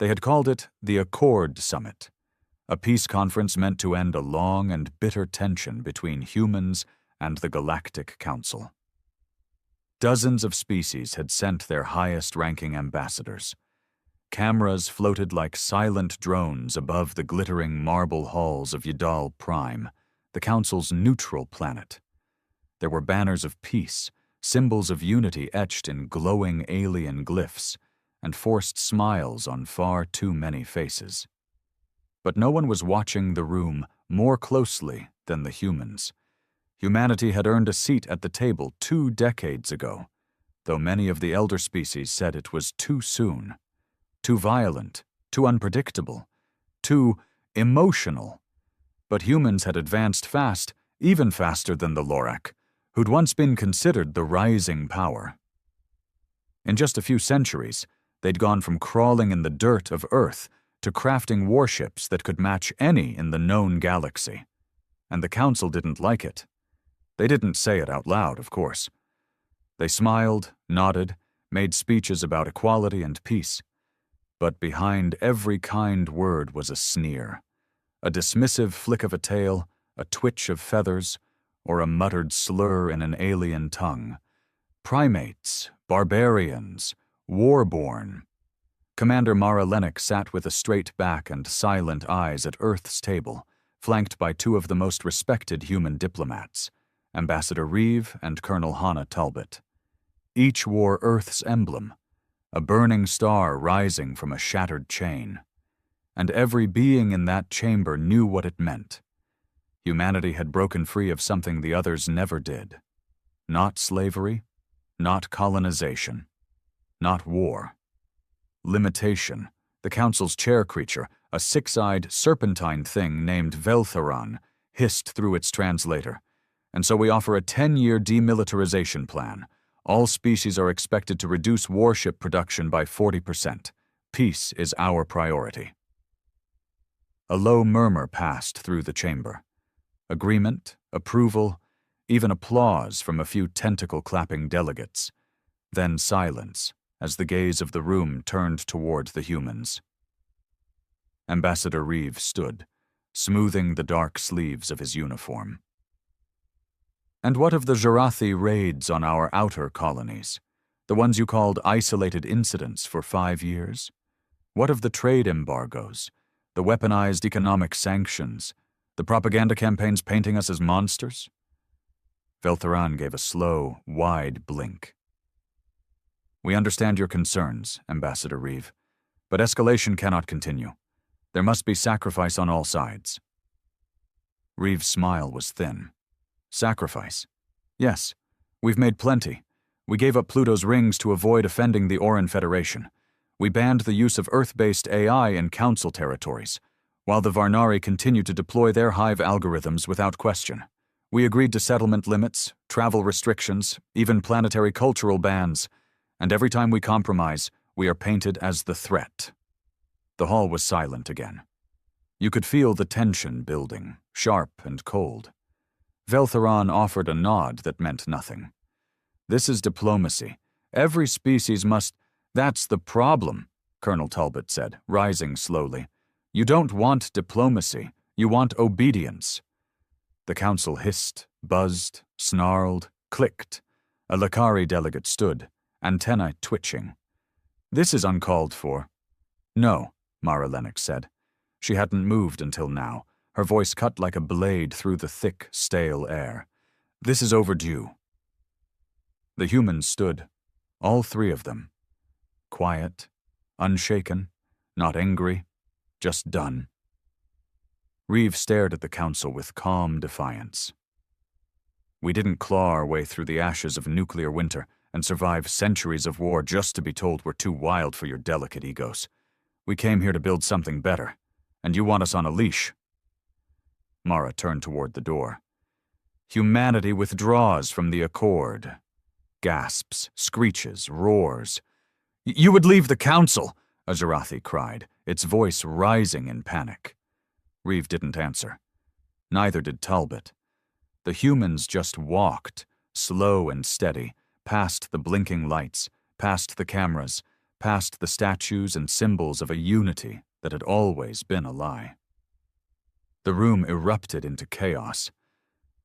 They had called it the Accord Summit, a peace conference meant to end a long and bitter tension between humans and the Galactic Council. Dozens of species had sent their highest-ranking ambassadors. Cameras floated like silent drones above the glittering marble halls of Yadal Prime, the Council's neutral planet. There were banners of peace, symbols of unity etched in glowing alien glyphs, and forced smiles on far too many faces. But no one was watching the room more closely than the humans. Humanity had earned a seat at the table 2 decades ago, though many of the elder species said it was too soon, too violent, too unpredictable, too emotional. But humans had advanced fast, even faster than the Lorak, who'd once been considered the rising power. In just a few centuries, they'd gone from crawling in the dirt of Earth to crafting warships that could match any in the known galaxy. And the Council didn't like it. They didn't say it out loud, of course. They smiled, nodded, made speeches about equality and peace. But behind every kind word was a sneer, a dismissive flick of a tail, a twitch of feathers, or a muttered slur in an alien tongue. Primates, barbarians, warborn. Commander Mara Lennox sat with a straight back and silent eyes at Earth's table, flanked by 2 of the most respected human diplomats, Ambassador Reeve and Colonel Hannah Talbot. Each wore Earth's emblem, a burning star rising from a shattered chain. And every being in that chamber knew what it meant. Humanity had broken free of something the others never did. Not slavery, not colonization, not war. Limitation. The Council's chair creature, a 6-eyed, serpentine thing named Veltharan, hissed through its translator. And so we offer a 10-year demilitarization plan. All species are expected to reduce warship production by 40%. Peace is our priority. A low murmur passed through the chamber. Agreement, approval, even applause from a few tentacle-clapping delegates. Then silence, as the gaze of the room turned toward the humans. Ambassador Reeve stood, smoothing the dark sleeves of his uniform. And what of the Jarathi raids on our outer colonies? The ones you called isolated incidents for 5 years? What of the trade embargoes, the weaponized economic sanctions, the propaganda campaigns painting us as monsters? Veltharan gave a slow, wide blink. We understand your concerns, Ambassador Reeve, but escalation cannot continue. There must be sacrifice on all sides. Reeve's smile was thin. Sacrifice? Yes, we've made plenty. We gave up Pluto's rings to avoid offending the Oran Federation. We banned the use of Earth-based AI in Council territories, while the Varnari continued to deploy their hive algorithms without question. We agreed to settlement limits, travel restrictions, even planetary cultural bans, and every time we compromise, we are painted as the threat. The hall was silent again. You could feel the tension building, sharp and cold. Veltharan offered a nod that meant nothing. This is diplomacy. Every species must— That's the problem, Colonel Talbot said, rising slowly. You don't want diplomacy. You want obedience. The Council hissed, buzzed, snarled, clicked. A Lakari delegate stood, antennae twitching. This is uncalled for. No, Mara Lennox said. She hadn't moved until now, her voice cut like a blade through the thick, stale air. This is overdue. The humans stood, all 3 of them. Quiet, unshaken, not angry, just done. Reeve stared at the Council with calm defiance. We didn't claw our way through the ashes of nuclear winter and survive centuries of war just to be told we're too wild for your delicate egos. We came here to build something better, and you want us on a leash. Mara turned toward the door. Humanity withdraws from the Accord. Gasps, screeches, roars. You would leave the Council, a Jarathi cried, its voice rising in panic. Reeve didn't answer. Neither did Talbot. The humans just walked, slow and steady, past the blinking lights, past the cameras, past the statues and symbols of a unity that had always been a lie. The room erupted into chaos,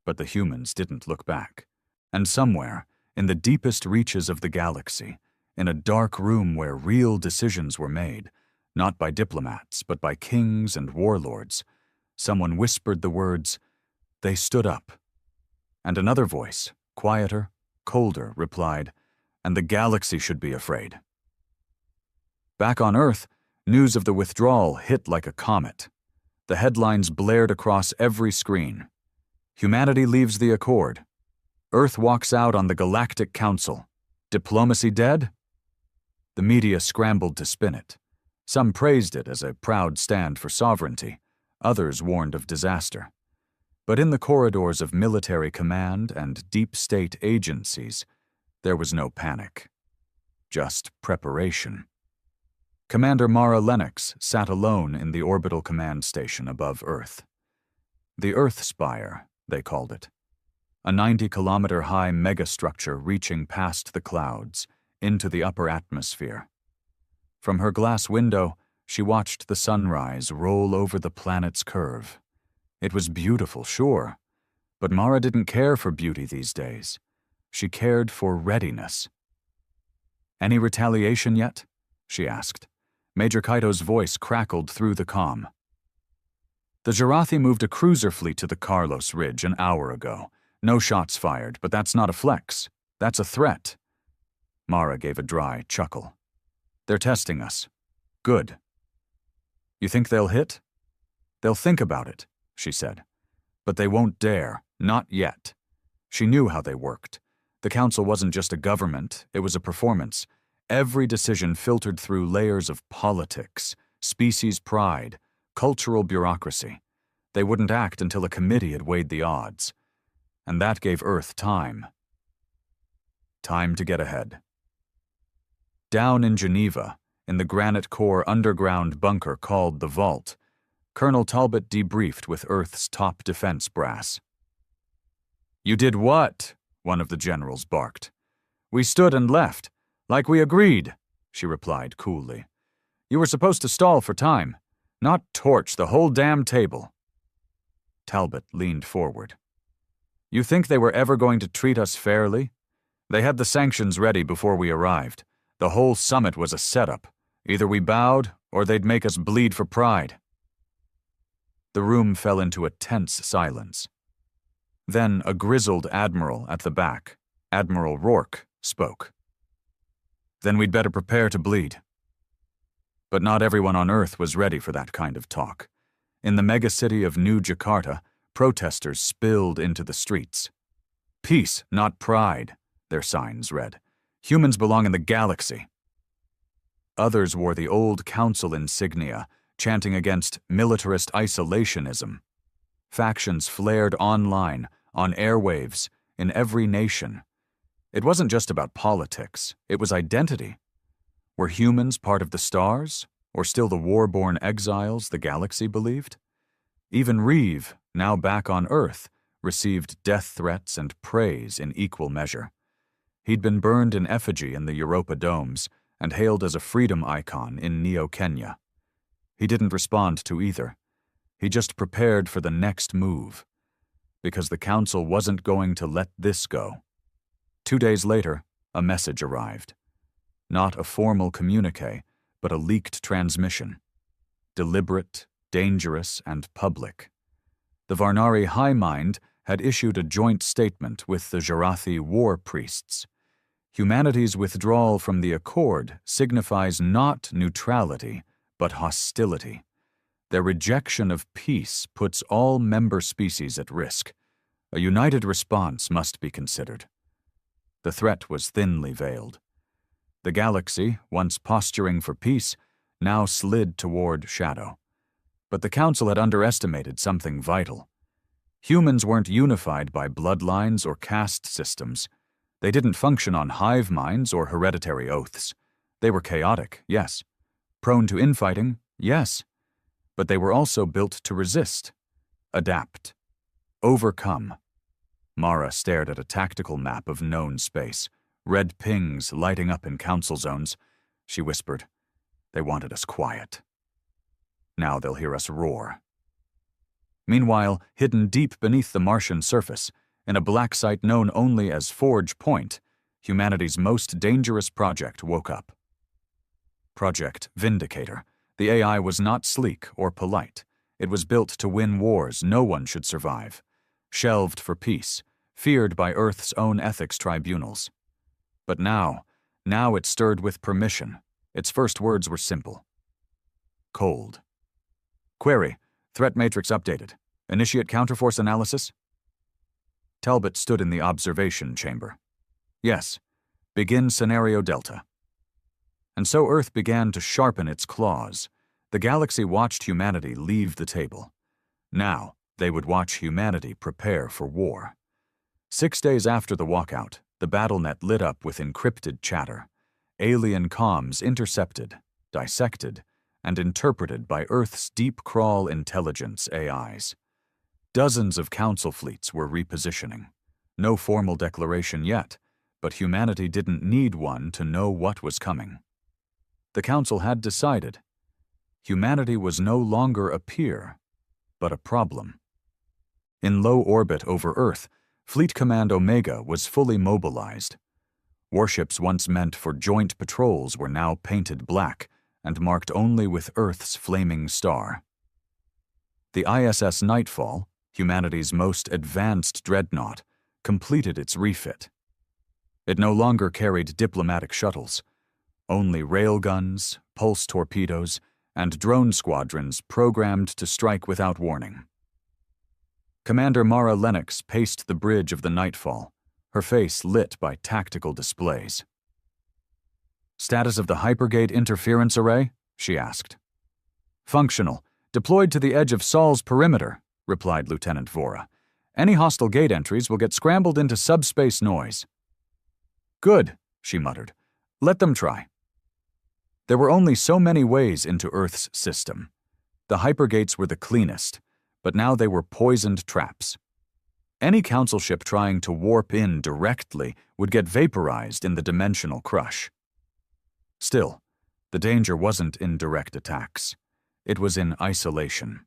but the humans didn't look back. And somewhere, in the deepest reaches of the galaxy, in a dark room where real decisions were made, not by diplomats, but by kings and warlords, someone whispered the words, "They stood up." And another voice, quieter, colder, replied, "And the galaxy should be afraid." Back on Earth, news of the withdrawal hit like a comet. The headlines blared across every screen. Humanity leaves the Accord. Earth walks out on the Galactic Council. Diplomacy dead? The media scrambled to spin it. Some praised it as a proud stand for sovereignty. Others warned of disaster. But in the corridors of military command and deep state agencies, there was no panic. Just preparation. Commander Mara Lennox sat alone in the orbital command station above Earth. The Earth Spire, they called it. A 90-kilometer-high megastructure reaching past the clouds, into the upper atmosphere. From her glass window, she watched the sunrise roll over the planet's curve. It was beautiful, sure, but Mara didn't care for beauty these days. She cared for readiness. "Any retaliation yet?" she asked. Major Kaito's voice crackled through the comm. "The Jarathi moved a cruiser fleet to the Carlos Ridge an hour ago. No shots fired, but that's not a flex. That's a threat." Mara gave a dry chuckle. "They're testing us. Good. You think they'll hit?" "They'll think about it," she said. "But they won't dare. Not yet." She knew how they worked. The council wasn't just a government, it was a performance. Every decision filtered through layers of politics, species pride, cultural bureaucracy. They wouldn't act until a committee had weighed the odds. And that gave Earth time. Time to get ahead. Down in Geneva, in the granite core underground bunker called the Vault, Colonel Talbot debriefed with Earth's top defense brass. "You did what?" one of the generals barked. "We stood and left. Like we agreed," she replied coolly. "You were supposed to stall for time, not torch the whole damn table." Talbot leaned forward. "You think they were ever going to treat us fairly? They had the sanctions ready before we arrived. The whole summit was a setup. Either we bowed, or they'd make us bleed for pride." The room fell into a tense silence. Then a grizzled admiral at the back, Admiral Rourke, spoke. "Then we'd better prepare to bleed." But not everyone on Earth was ready for that kind of talk. In the megacity of New Jakarta, protesters spilled into the streets. "Peace, not pride," their signs read. "Humans belong in the galaxy." Others wore the old council insignia, chanting against militarist isolationism. Factions flared online, on airwaves, in every nation. It wasn't just about politics, it was identity. Were humans part of the stars, or still the war-born exiles the galaxy believed? Even Reeve, now back on Earth, received death threats and praise in equal measure. He'd been burned in effigy in the Europa domes and hailed as a freedom icon in Neo-Kenya. He didn't respond to either. He just prepared for the next move. Because the council wasn't going to let this go. 2 days later, a message arrived. Not a formal communique, but a leaked transmission. Deliberate, dangerous, and public. The Varnari High Mind had issued a joint statement with the Jarathi war priests. Humanity's withdrawal from the Accord signifies not neutrality, but hostility. Their rejection of peace puts all member species at risk. A united response must be considered. The threat was thinly veiled. The galaxy, once posturing for peace, now slid toward shadow. But the Council had underestimated something vital. Humans weren't unified by bloodlines or caste systems. They didn't function on hive minds or hereditary oaths. They were chaotic, yes. Prone to infighting, yes. But they were also built to resist, adapt, overcome. Mara stared at a tactical map of known space, red pings lighting up in council zones. she whispered. They wanted us quiet. Now they'll hear us roar. Meanwhile, hidden deep beneath the Martian surface, in a black site known only as Forge Point, humanity's most dangerous project woke up. Project Vindicator. The AI was not sleek or polite. It was built to win wars no one should survive. Shelved for peace, feared by Earth's own ethics tribunals. But now it stirred with permission. Its first words were simple. Cold. Query. Threat matrix updated. Initiate counterforce analysis? Talbot stood in the observation chamber. Yes. Begin scenario Delta. And so Earth began to sharpen its claws. The galaxy watched humanity leave the table. Now, they would watch humanity prepare for war. 6 days after the walkout, the BattleNet lit up with encrypted chatter. Alien comms intercepted, dissected, and interpreted by Earth's deep crawl intelligence AIs. Dozens of council fleets were repositioning. No formal declaration yet, but humanity didn't need one to know what was coming. The council had decided. Humanity was no longer a peer, but a problem. In low orbit over Earth, Fleet Command Omega was fully mobilized. Warships once meant for joint patrols were now painted black and marked only with Earth's flaming star. The ISS Nightfall, humanity's most advanced dreadnought, completed its refit. It no longer carried diplomatic shuttles. Only railguns, pulse torpedoes, and drone squadrons programmed to strike without warning. Commander Mara Lennox paced the bridge of the Nightfall, her face lit by tactical displays. Status of the Hypergate interference array? She asked. Functional. Deployed to the edge of Sol's perimeter, replied Lieutenant Vora. Any hostile gate entries will get scrambled into subspace noise. Good, she muttered. Let them try. There were only so many ways into Earth's system. The hypergates were the cleanest, but now they were poisoned traps. Any council ship trying to warp in directly would get vaporized in the dimensional crush. Still, the danger wasn't in direct attacks. It was in isolation.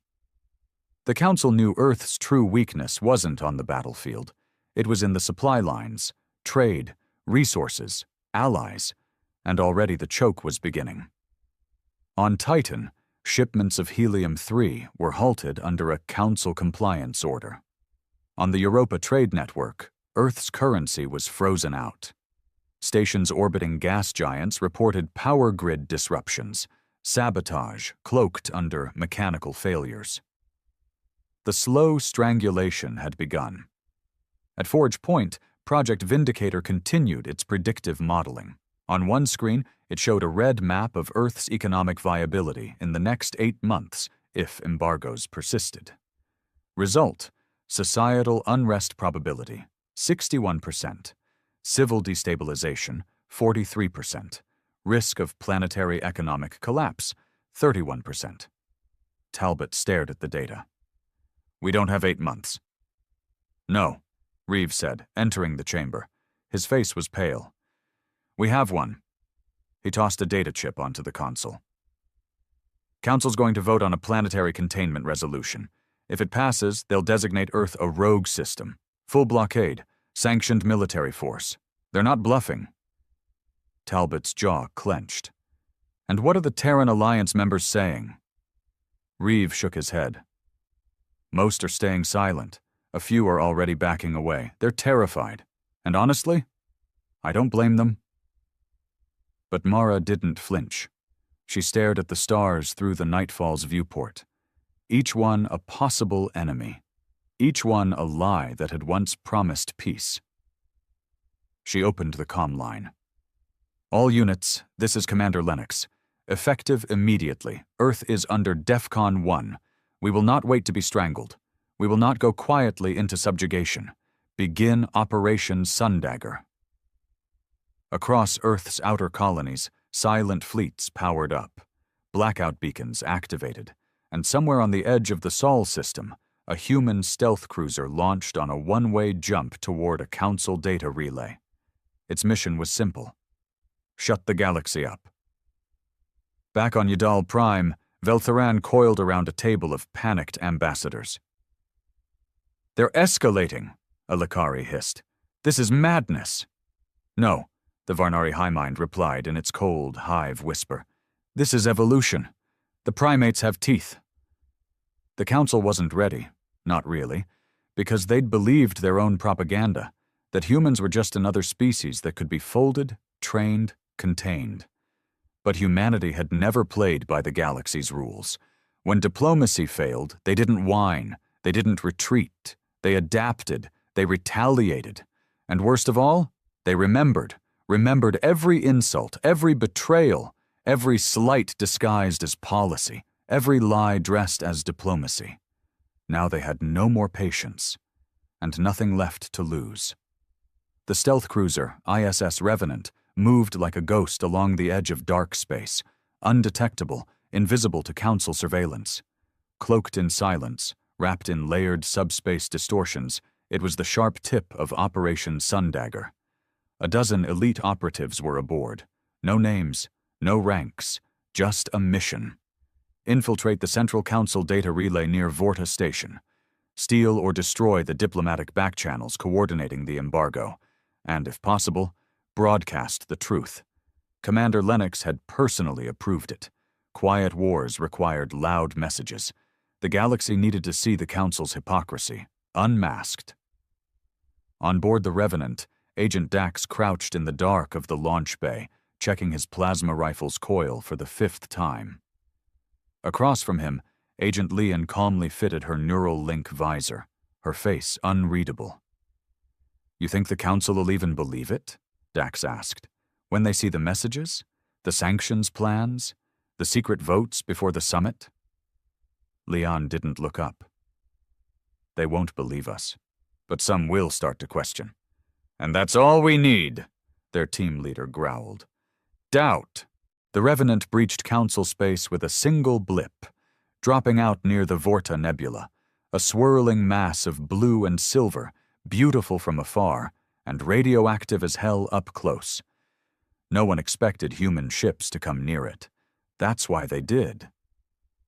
The council knew Earth's true weakness wasn't on the battlefield. It was in the supply lines, trade, resources, allies, and already the choke was beginning. On Titan, shipments of helium-3 were halted under a council compliance order. On the Europa trade network, Earth's currency was frozen out. Stations orbiting gas giants reported power grid disruptions, sabotage cloaked under mechanical failures. The slow strangulation had begun. At Forge Point, Project Vindicator continued its predictive modeling. On one screen, it showed a red map of Earth's economic viability in the next 8 months if embargoes persisted. Result: societal unrest probability, 61%. Civil destabilization, 43%. Risk of planetary economic collapse, 31%. Talbot stared at the data. We don't have 8 months. No, Reeves said, entering the chamber. His face was pale. We have one. He tossed a data chip onto the console. Council's going to vote on a planetary containment resolution. If it passes, they'll designate Earth a rogue system. Full blockade. Sanctioned military force. They're not bluffing. Talbot's jaw clenched. And what are the Terran Alliance members saying? Reeve shook his head. Most are staying silent. A few are already backing away. They're terrified. And honestly, I don't blame them. But Mara didn't flinch. She stared at the stars through the Nightfall's viewport. Each one a possible enemy. Each one a lie that had once promised peace. She opened the comm line. All units, this is Commander Lennox. Effective immediately. Earth is under DEFCON 1. We will not wait to be strangled. We will not go quietly into subjugation. Begin Operation Sundagger. Across Earth's outer colonies, silent fleets powered up, blackout beacons activated, and somewhere on the edge of the Sol system, a human stealth cruiser launched on a one-way jump toward a council data relay. Its mission was simple. Shut the galaxy up. Back on Yadal Prime, Veltharan coiled around a table of panicked ambassadors. "They're escalating," a Lakari hissed. "This is madness." "No," the Varnari Highmind replied in its cold, hive whisper. "This is evolution. The primates have teeth." The council wasn't ready, not really, because they'd believed their own propaganda, that humans were just another species that could be folded, trained, contained. But humanity had never played by the galaxy's rules. When diplomacy failed, they didn't whine, they didn't retreat, they adapted, they retaliated, and worst of all, they remembered every insult, every betrayal, every slight disguised as policy, every lie dressed as diplomacy. Now they had no more patience, and nothing left to lose. The stealth cruiser, ISS Revenant, moved like a ghost along the edge of dark space, undetectable, invisible to council surveillance. Cloaked in silence, wrapped in layered subspace distortions, it was the sharp tip of Operation Sundagger. A dozen elite operatives were aboard. No names, no ranks, just a mission. Infiltrate the Central Council data relay near Vorta Station. Steal or destroy the diplomatic backchannels coordinating the embargo. And, if possible, broadcast the truth. Commander Lennox had personally approved it. Quiet wars required loud messages. The galaxy needed to see the Council's hypocrisy, unmasked. On board the Revenant, Agent Dax crouched in the dark of the launch bay, checking his plasma rifle's coil for the 5th time. Across from him, Agent Leon calmly fitted her neural link visor, her face unreadable. "You think the Council will even believe it?" Dax asked. "When they see the messages? The sanctions plans? The secret votes before the summit?" Leon didn't look up. "They won't believe us, but some will start to question. And that's all we need," their team leader growled. "Doubt." The Revenant breached Council space with a single blip, dropping out near the Vorta Nebula, a swirling mass of blue and silver, beautiful from afar, and radioactive as hell up close. No one expected human ships to come near it. That's why they did.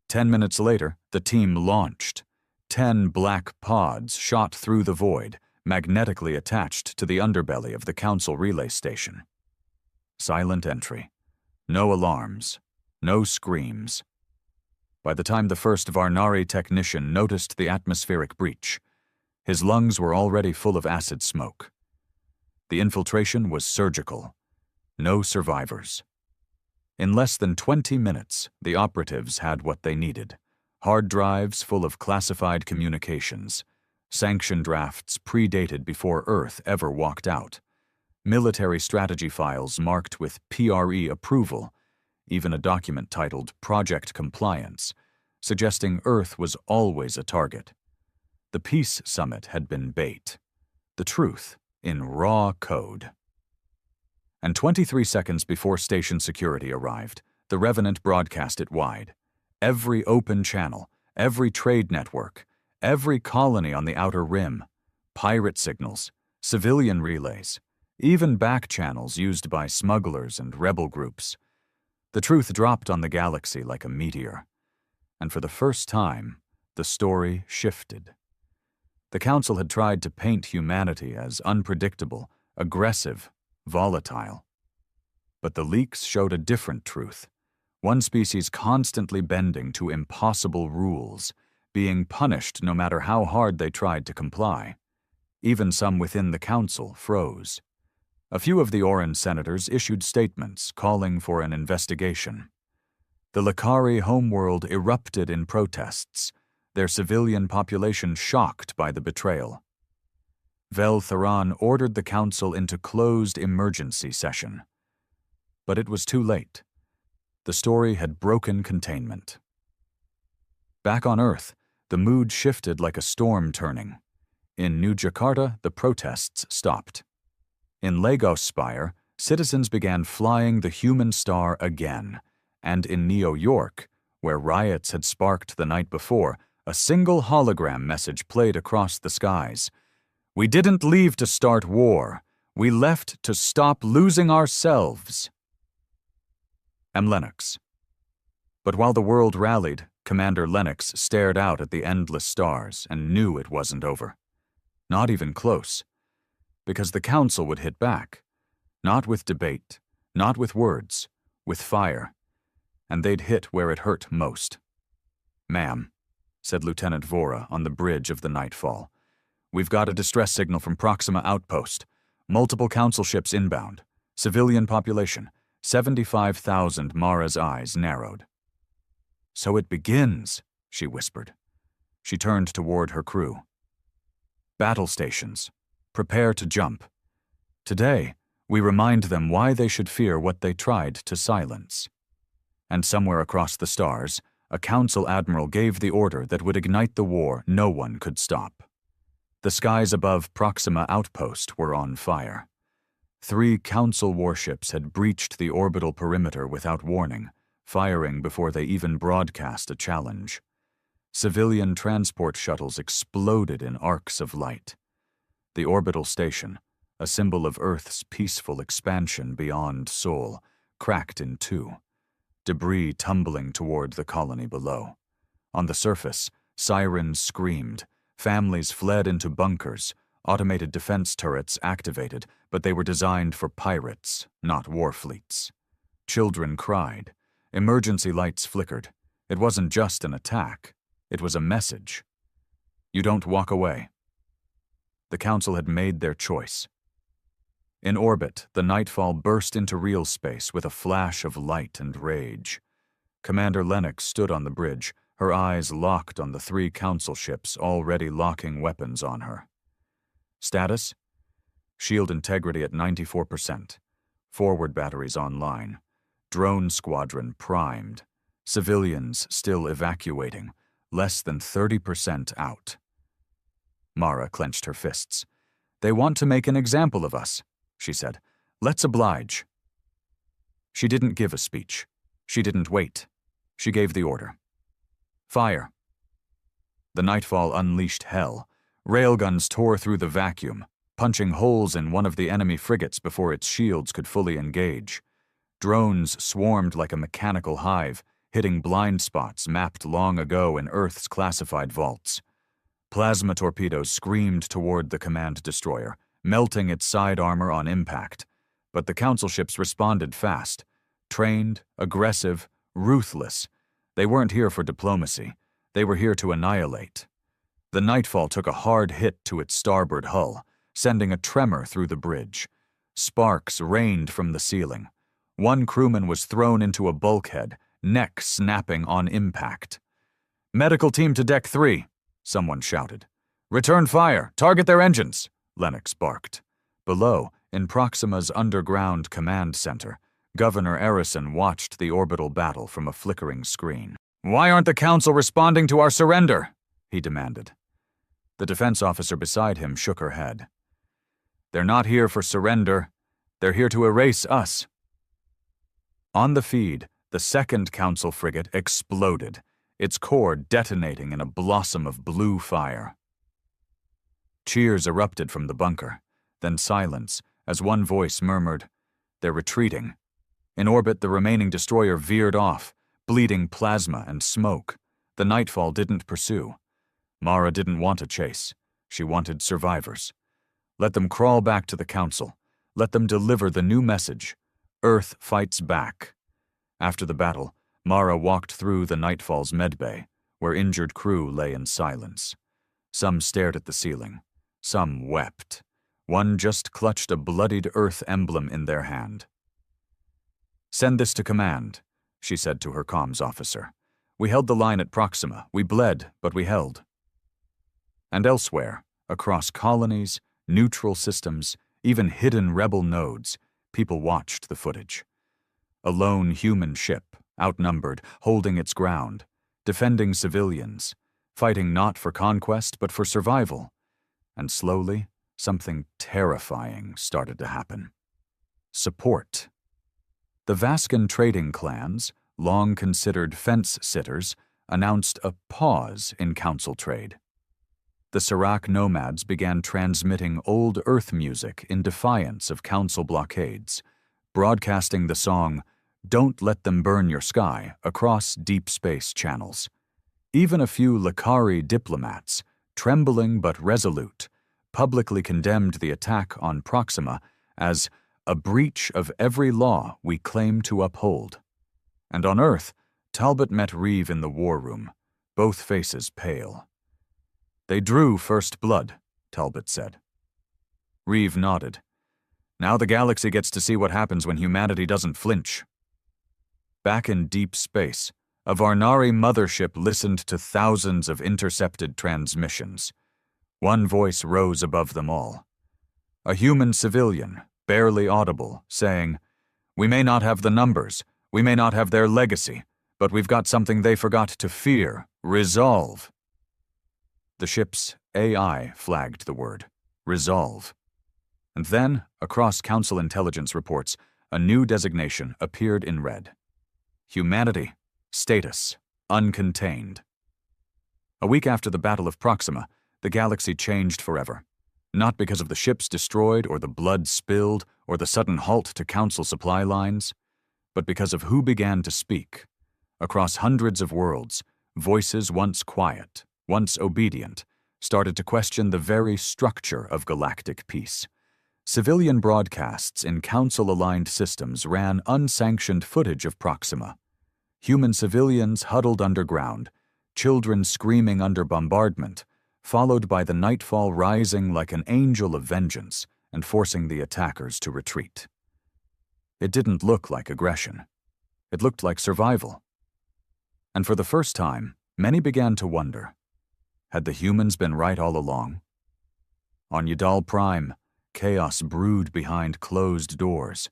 10 minutes later, the team launched. 10 black pods shot through the void, magnetically attached to the underbelly of the Council relay station. Silent entry. No alarms. No screams. By the time the first Varnari technician noticed the atmospheric breach, his lungs were already full of acid smoke. The infiltration was surgical. No survivors. In less than 20 minutes, the operatives had what they needed. Hard drives full of classified communications. Sanction drafts predated before Earth ever walked out. Military strategy files marked with PRE approval. Even a document titled Project Compliance, suggesting Earth was always a target. The Peace Summit had been bait. The truth in raw code. And 23 seconds before station security arrived, the Revenant broadcast it wide. Every open channel, every trade network, every colony on the outer rim, pirate signals, civilian relays, even back channels used by smugglers and rebel groups. The truth dropped on the galaxy like a meteor. And for the first time, the story shifted. The Council had tried to paint humanity as unpredictable, aggressive, volatile. But the leaks showed a different truth. One species constantly bending to impossible rules, being punished no matter how hard they tried to comply. Even some within the Council froze. A few of the Oran senators issued statements calling for an investigation. The Lakari homeworld erupted in protests, their civilian population shocked by the betrayal. Vel Theran ordered the Council into closed emergency session. But it was too late. The story had broken containment. Back on Earth, the mood shifted like a storm turning. In New Jakarta, the protests stopped. In Lagos Spire, citizens began flying the human star again, and in New York, where riots had sparked the night before, a single hologram message played across the skies. "We didn't leave to start war. We left to stop losing ourselves." M. Lennox. But while the world rallied, Commander Lennox stared out at the endless stars and knew it wasn't over. Not even close. Because the Council would hit back. Not with debate, not with words, with fire. And they'd hit where it hurt most. "Ma'am," said Lieutenant Vora on the bridge of the Nightfall, "we've got a distress signal from Proxima Outpost. Multiple Council ships inbound. Civilian population. 75,000. Mara's eyes narrowed. "So it begins," she whispered. She turned toward her crew. "Battle stations. Prepare to jump. Today, we remind them why they should fear what they tried to silence." And somewhere across the stars, a Council admiral gave the order that would ignite the war no one could stop. The skies above Proxima Outpost were on fire. 3 Council warships had breached the orbital perimeter without warning, firing before they even broadcast a challenge. Civilian transport shuttles exploded in arcs of light. The orbital station, a symbol of Earth's peaceful expansion beyond Sol, cracked in 2. Debris tumbling toward the colony below. On the surface, sirens screamed, families fled into bunkers, automated defense turrets activated, but they were designed for pirates, not war fleets. Children cried. Emergency lights flickered. It wasn't just an attack. It was a message. You don't walk away. The Council had made their choice. In orbit, the Nightfall burst into real space with a flash of light and rage. Commander Lennox stood on the bridge, her eyes locked on the 3 Council ships already locking weapons on her. Status? Shield integrity at 94%. Forward batteries online. Drone squadron primed. Civilians still evacuating. Less than 30% out. Mara clenched her fists. "They want to make an example of us," she said. "Let's oblige." She didn't give a speech. She didn't wait. She gave the order. "Fire." The Nightfall unleashed hell. Railguns tore through the vacuum, punching holes in one of the enemy frigates before its shields could fully engage. Drones swarmed like a mechanical hive, hitting blind spots mapped long ago in Earth's classified vaults. Plasma torpedoes screamed toward the command destroyer, melting its side armor on impact. But the Council ships responded fast. Trained, aggressive, ruthless. They weren't here for diplomacy. They were here to annihilate. The Nightfall took a hard hit to its starboard hull, sending a tremor through the bridge. Sparks rained from the ceiling. One crewman was thrown into a bulkhead, neck snapping on impact. "Medical team to deck 3, someone shouted. "Return fire! Target their engines!" Lennox barked. Below, in Proxima's underground command center, Governor Erison watched the orbital battle from a flickering screen. "Why aren't the Council responding to our surrender?" he demanded. The defense officer beside him shook her head. "They're not here for surrender. They're here to erase us." On the feed, the 2nd Council frigate exploded, its core detonating in a blossom of blue fire. Cheers erupted from the bunker, then silence as one voice murmured, "They're retreating." In orbit, the remaining destroyer veered off, bleeding plasma and smoke. The Nightfall didn't pursue. Mara didn't want a chase. She wanted survivors. Let them crawl back to the Council. Let them deliver the new message. Earth fights back. After the battle, Mara walked through the Nightfall's medbay, where injured crew lay in silence. Some stared at the ceiling. Some wept. One just clutched a bloodied Earth emblem in their hand. "Send this to command," she said to her comms officer. "We held the line at Proxima. We bled, but we held." And elsewhere, across colonies, neutral systems, even hidden rebel nodes, people watched the footage. A lone human ship, outnumbered, holding its ground, defending civilians, fighting not for conquest but for survival. And slowly, something terrifying started to happen. Support. The Vascan trading clans, long considered fence-sitters, announced a pause in Council trade. The Serac nomads began transmitting old Earth music in defiance of Council blockades, broadcasting the song "Don't let them burn your sky" across deep space channels. Even a few Lakari diplomats, trembling but resolute, publicly condemned the attack on Proxima as a breach of every law we claim to uphold. And on Earth, Talbot met Reeve in the war room, both faces pale. "They drew first blood," Talbot said. Reeve nodded. "Now the galaxy gets to see what happens when humanity doesn't flinch." Back in deep space, a Varnari mothership listened to thousands of intercepted transmissions. One voice rose above them all. A human civilian, barely audible, saying, "We may not have the numbers, we may not have their legacy, but we've got something they forgot to fear, resolve." The ship's AI flagged the word, resolve. And then, across Council intelligence reports, a new designation appeared in red. Humanity, status, uncontained. A week after the Battle of Proxima, the galaxy changed forever. Not because of the ships destroyed or the blood spilled or the sudden halt to Council supply lines, but because of who began to speak. Across hundreds of worlds, voices once quiet, once obedient, started to question the very structure of galactic peace. Civilian broadcasts in Council-aligned systems ran unsanctioned footage of Proxima. Human civilians huddled underground, children screaming under bombardment, followed by the nightfall rising like an angel of vengeance and forcing the attackers to retreat. It didn't look like aggression. It looked like survival. And for the first time, many began to wonder, had the humans been right all along? On Yadal Prime, chaos brewed behind closed doors.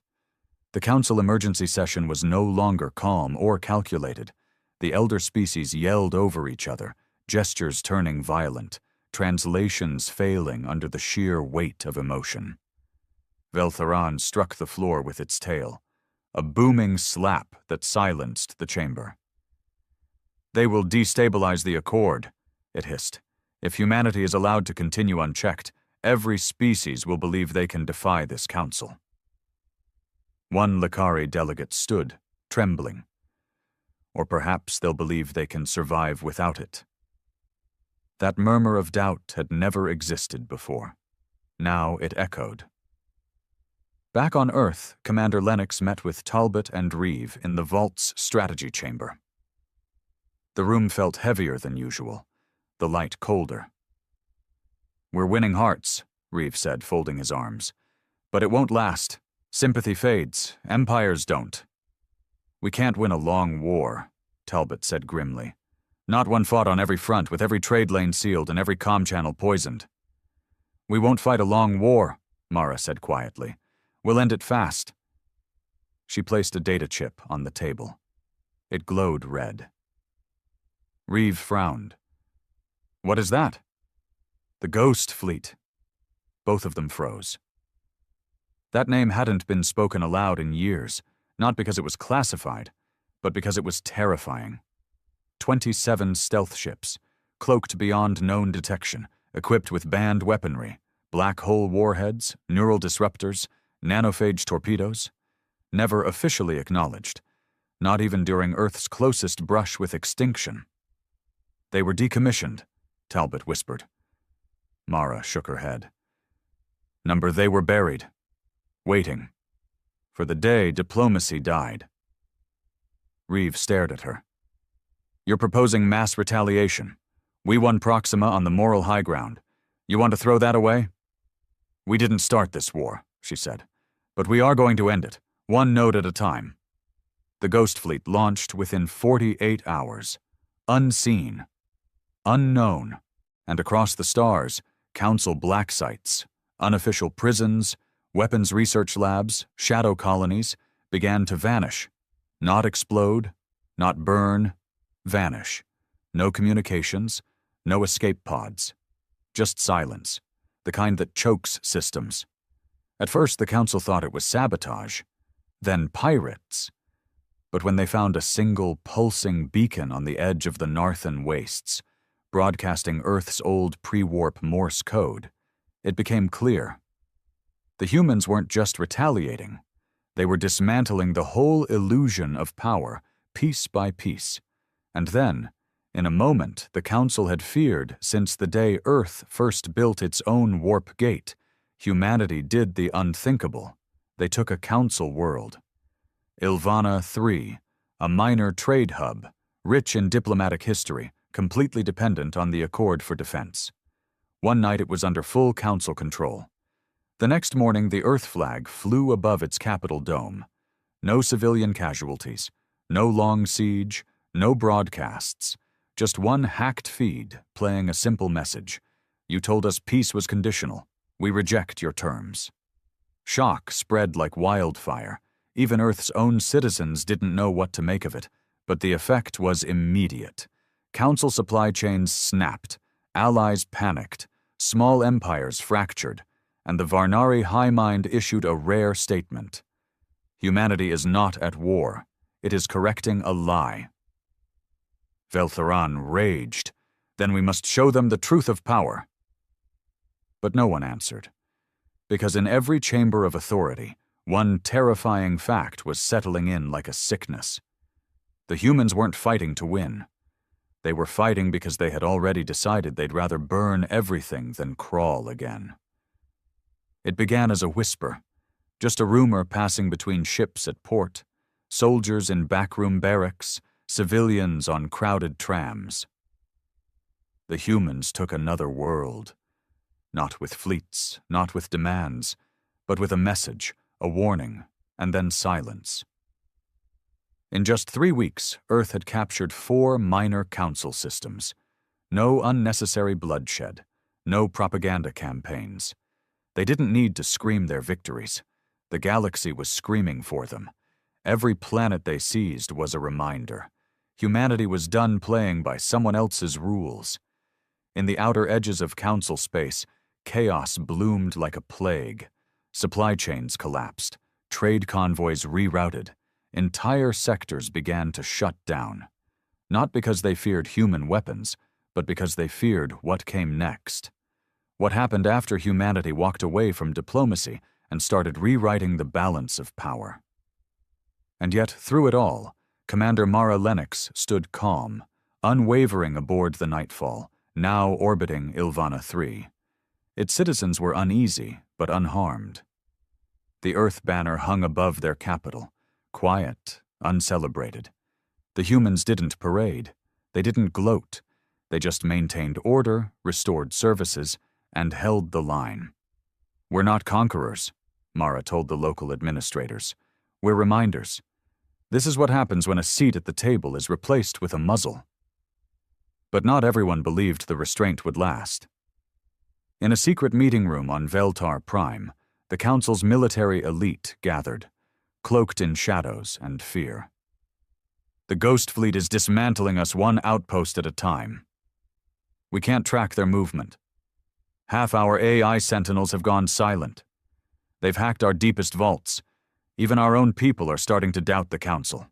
The Council emergency session was no longer calm or calculated. The elder species yelled over each other, gestures turning violent, translations failing under the sheer weight of emotion. Veltharan struck the floor with its tail, a booming slap that silenced the chamber. "They will destabilize the Accord," it hissed. "If humanity is allowed to continue unchecked, every species will believe they can defy this council." One Lakari delegate stood, trembling. Or perhaps they'll believe they can survive without it. That murmur of doubt had never existed before. Now it echoed. Back on Earth, Commander Lennox met with Talbot and Reeve in the Vault's strategy chamber. The room felt heavier than usual, the light colder. "We're winning hearts," Reeve said, folding his arms. "But it won't last. Sympathy fades. Empires don't." "We can't win a long war," Talbot said grimly. "Not one fought on every front, with every trade lane sealed and every comm channel poisoned." "We won't fight a long war," Mara said quietly. "We'll end it fast." She placed a data chip on the table. It glowed red. Reeve frowned. "What is that?" "The Ghost Fleet." Both of them froze. That name hadn't been spoken aloud in years, not because it was classified, but because it was terrifying. 27 stealth ships, cloaked beyond known detection, equipped with banned weaponry, black hole warheads, neural disruptors, nanophage torpedoes, never officially acknowledged, not even during Earth's closest brush with extinction. "They were decommissioned," Talbot whispered. Mara shook her head. They were buried. Waiting. For the day diplomacy died." Reeve stared at her. "You're proposing mass retaliation. We won Proxima on the moral high ground. You want to throw that away?" "We didn't start this war," she said. "But we are going to end it, one node at a time." The Ghost Fleet launched within 48 hours. Unseen. Unknown. And across the stars, Council black sites, unofficial prisons, weapons research labs, shadow colonies began to vanish. Not explode, not burn, vanish. No communications, no escape pods. Just silence, the kind that chokes systems. At first, the Council thought it was sabotage, then pirates. But when they found a single pulsing beacon on the edge of the Narthan wastes, broadcasting Earth's old pre-warp Morse code, it became clear. The humans weren't just retaliating. They were dismantling the whole illusion of power, piece by piece. And then, in a moment the Council had feared since the day Earth first built its own warp gate, humanity did the unthinkable. They took a Council world. Ilvana 3, a minor trade hub, rich in diplomatic history, completely dependent on the Accord for defense. One night it was under full Council control. The next morning the Earth flag flew above its capital dome. No civilian casualties, no long siege, no broadcasts, just one hacked feed playing a simple message. You told us peace was conditional. We reject your terms. Shock spread like wildfire. Even Earth's own citizens didn't know what to make of it, but the effect was immediate. Council supply chains snapped, allies panicked, small empires fractured, and the Varnari High Mind issued a rare statement. Humanity is not at war. It is correcting a lie. Veltharan raged. Then we must show them the truth of power. But no one answered, because in every chamber of authority, one terrifying fact was settling in like a sickness. The humans weren't fighting to win. They were fighting because they had already decided they'd rather burn everything than crawl again. It began as a whisper, just a rumor passing between ships at port, soldiers in backroom barracks, civilians on crowded trams. The humans took another world. Not with fleets, not with demands, but with a message, a warning, and then silence. In just 3 weeks, Earth had captured 4 minor council systems. No unnecessary bloodshed, no propaganda campaigns. They didn't need to scream their victories. The galaxy was screaming for them. Every planet they seized was a reminder. Humanity was done playing by someone else's rules. In the outer edges of council space, chaos bloomed like a plague. Supply chains collapsed, trade convoys rerouted, entire sectors began to shut down. Not because they feared human weapons, but because they feared what came next. What happened after humanity walked away from diplomacy and started rewriting the balance of power. And yet, through it all, Commander Mara Lennox stood calm, unwavering aboard the Nightfall, now orbiting Ilvana 3. Its citizens were uneasy, but unharmed. The Earth banner hung above their capital, quiet, uncelebrated. The humans didn't parade. They didn't gloat. They just maintained order, restored services, and held the line. We're not conquerors, Mara told the local administrators. We're reminders. This is what happens when a seat at the table is replaced with a muzzle. But not everyone believed the restraint would last. In a secret meeting room on Veltar Prime, the Council's military elite gathered, cloaked in shadows and fear. The Ghost Fleet is dismantling us one outpost at a time. We can't track their movement. Half our AI sentinels have gone silent. They've hacked our deepest vaults. Even our own people are starting to doubt the Council.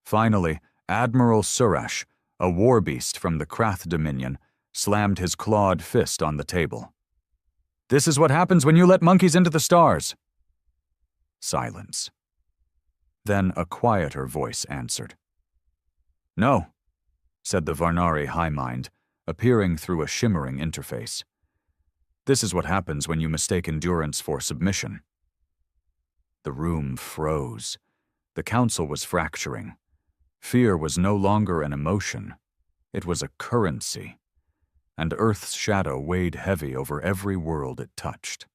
Finally, Admiral Surash, a war beast from the Krath Dominion, slammed his clawed fist on the table. This is what happens when you let monkeys into the stars. Silence. Then a quieter voice answered. No, said the Varnari High Mind, appearing through a shimmering interface. This is what happens when you mistake endurance for submission. The room froze. The Council was fracturing. Fear was no longer an emotion. It was a currency. And Earth's shadow weighed heavy over every world it touched.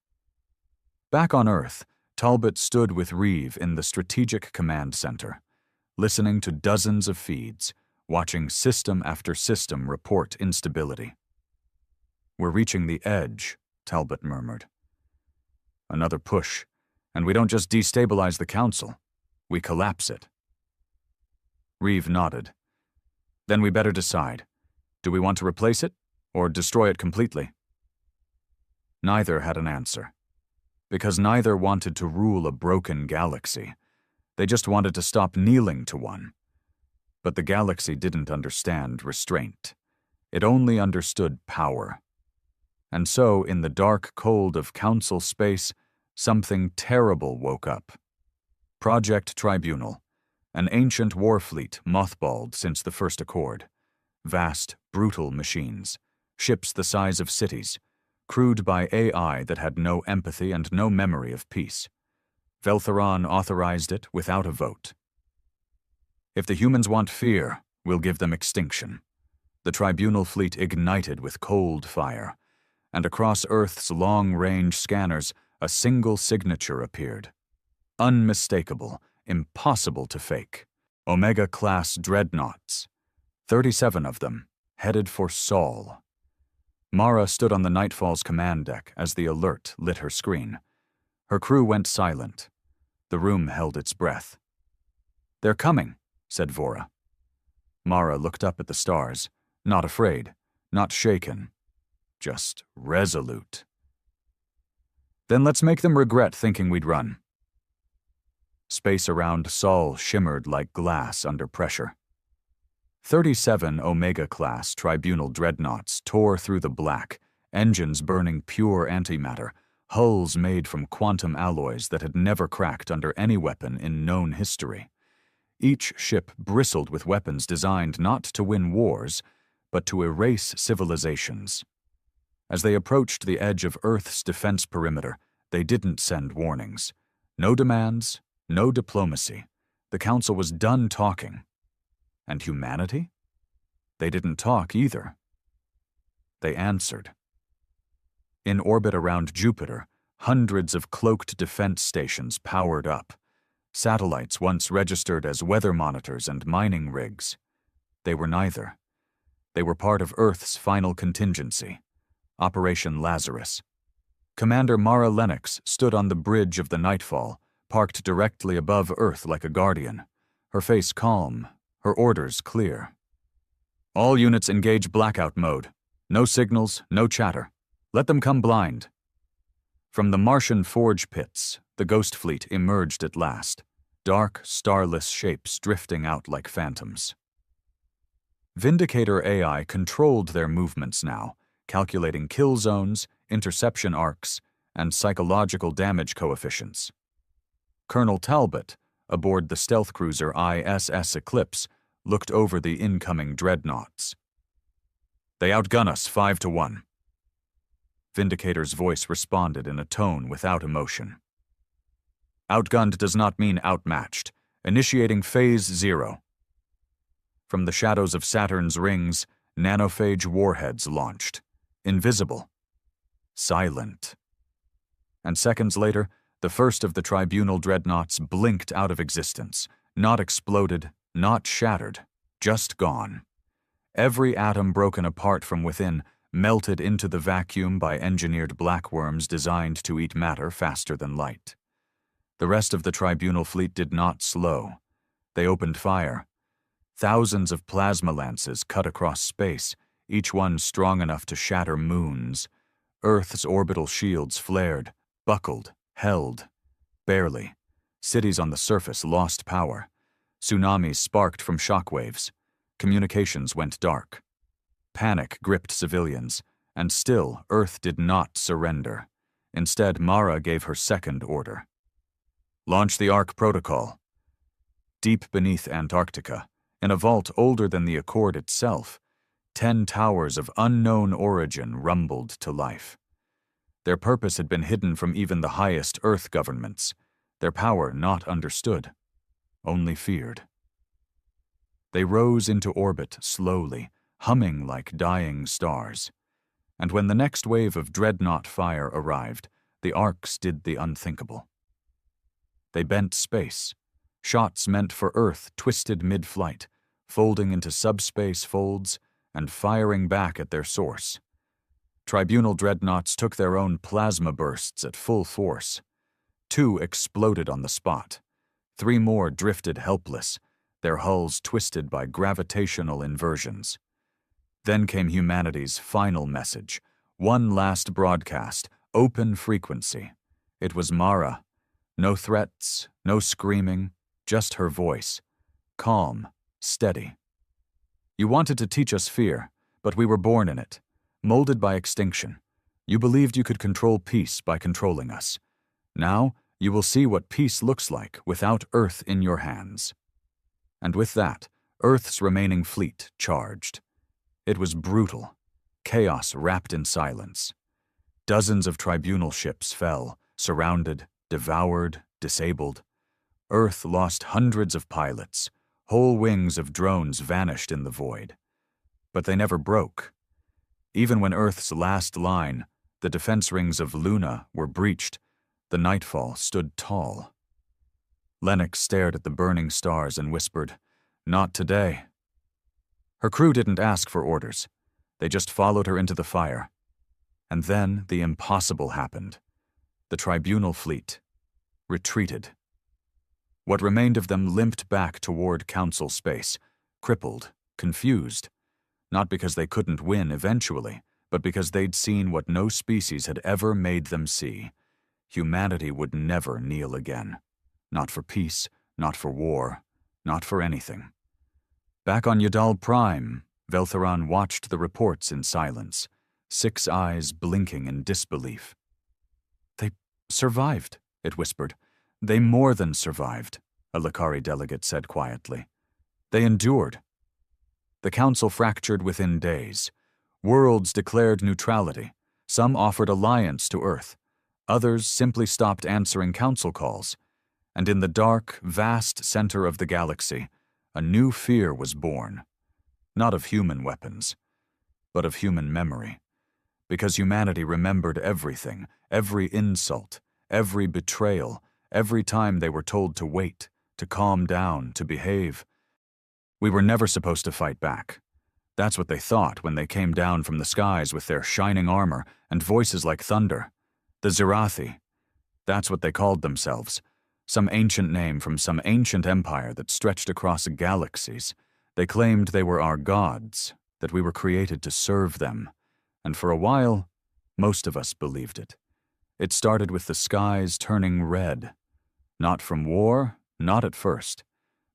Back on Earth, Talbot stood with Reeve in the Strategic Command Center, listening to dozens of feeds, watching system after system report instability. We're reaching the edge, Talbot murmured. Another push, and we don't just destabilize the Council, we collapse it. Reeve nodded. Then we better decide. Do we want to replace it, or destroy it completely? Neither had an answer, because neither wanted to rule a broken galaxy. They just wanted to stop kneeling to one. But the galaxy didn't understand restraint. It only understood power. And so, in the dark cold of Council space, something terrible woke up. Project Tribunal, an ancient war fleet mothballed since the First Accord. Vast, brutal machines, ships the size of cities, crewed by AI that had no empathy and no memory of peace. Veltheron authorized it without a vote. If the humans want fear, we'll give them extinction. The Tribunal fleet ignited with cold fire, and across Earth's long-range scanners, a single signature appeared. Unmistakable, impossible to fake. Omega-class dreadnoughts. 37 of them, headed for Sol. Mara stood on the Nightfall's command deck as the alert lit her screen. Her crew went silent. The room held its breath. "They're coming," said Vora. Mara looked up at the stars, not afraid, not shaken, just resolute. "Then let's make them regret thinking we'd run." Space around Sol shimmered like glass under pressure. 37 Omega-class Tribunal dreadnoughts tore through the black, engines burning pure antimatter, hulls made from quantum alloys that had never cracked under any weapon in known history. Each ship bristled with weapons designed not to win wars, but to erase civilizations. As they approached the edge of Earth's defense perimeter, they didn't send warnings. No demands, no diplomacy. The Council was done talking. And humanity? They didn't talk either. They answered. In orbit around Jupiter, hundreds of cloaked defense stations powered up. Satellites once registered as weather monitors and mining rigs. They were neither. They were part of Earth's final contingency, Operation Lazarus. Commander Mara Lennox stood on the bridge of the Nightfall, parked directly above Earth like a guardian, her face calm, her orders clear. "All units engage blackout mode. No signals, no chatter. Let them come blind." From the Martian forge pits, the Ghost Fleet emerged at last, dark, starless shapes drifting out like phantoms. Vindicator AI controlled their movements now, calculating kill zones, interception arcs, and psychological damage coefficients. Colonel Talbot, aboard the stealth cruiser ISS Eclipse, looked over the incoming dreadnoughts. "They outgun us 5-1. Vindicator's voice responded in a tone without emotion. "Outgunned does not mean outmatched. Initiating Phase 0. From the shadows of Saturn's rings, nanophage warheads launched. Invisible. Silent. And seconds later, the first of the Tribunal dreadnoughts blinked out of existence, not exploded, not shattered, just gone. Every atom broken apart from within, melted into the vacuum by engineered blackworms designed to eat matter faster than light. The rest of the Tribunal fleet did not slow. They opened fire. Thousands of plasma lances cut across space, each one strong enough to shatter moons. Earth's orbital shields flared, buckled, held. Barely. Cities on the surface lost power. Tsunamis sparked from shockwaves. Communications went dark. Panic gripped civilians, and still Earth did not surrender. Instead, Mara gave her second order. "Launch the Ark Protocol." Deep beneath Antarctica, in a vault older than the Accord itself, 10 towers of unknown origin rumbled to life. Their purpose had been hidden from even the highest Earth governments, their power not understood, only feared. They rose into orbit slowly, humming like dying stars. And when the next wave of dreadnought fire arrived, the arcs did the unthinkable. They bent space. Shots meant for Earth twisted mid-flight, folding into subspace folds and firing back at their source. Tribunal dreadnoughts took their own plasma bursts at full force. 2 exploded on the spot. 3 more drifted helpless, their hulls twisted by gravitational inversions. Then came humanity's final message, one last broadcast, open frequency. It was Mara. No threats, no screaming, just her voice. Calm, steady. "You wanted to teach us fear, but we were born in it, molded by extinction. You believed you could control peace by controlling us. Now, You will see what peace looks like without Earth in your hands." And with that, Earth's remaining fleet charged. It was brutal, chaos wrapped in silence. Dozens of tribunal ships fell, surrounded, devoured, disabled. Earth lost hundreds of pilots. Whole wings of drones vanished in the void. But they never broke. Even when Earth's last line, the defense rings of Luna, were breached, the Nightfall stood tall. Lennox stared at the burning stars and whispered, "Not today." Her crew didn't ask for orders. They just followed her into the fire. And then the impossible happened. The tribunal fleet retreated. What remained of them limped back toward Council space, crippled, confused, not because they couldn't win eventually, but because they'd seen what no species had ever made them see. Humanity would never kneel again. Not for peace, not for war, not for anything. Back on Yadal Prime, Veltheron watched the reports in silence, 6 eyes blinking in disbelief. "They survived," it whispered. "They more than survived," a Lakari delegate said quietly. "They endured." The council fractured within days. Worlds declared neutrality. Some offered alliance to Earth. Others simply stopped answering council calls. And in the dark, vast center of the galaxy, a new fear was born. Not of human weapons, but of human memory. Because humanity remembered everything, every insult, every betrayal, every time they were told to wait, to calm down, to behave. We were never supposed to fight back. That's what they thought when they came down from the skies with their shining armor and voices like thunder. The Zirathi. That's what they called themselves. Some ancient name from some ancient empire that stretched across galaxies. They claimed they were our gods, that we were created to serve them. And for a while, most of us believed it. It started with the skies turning red. Not from war, not at first,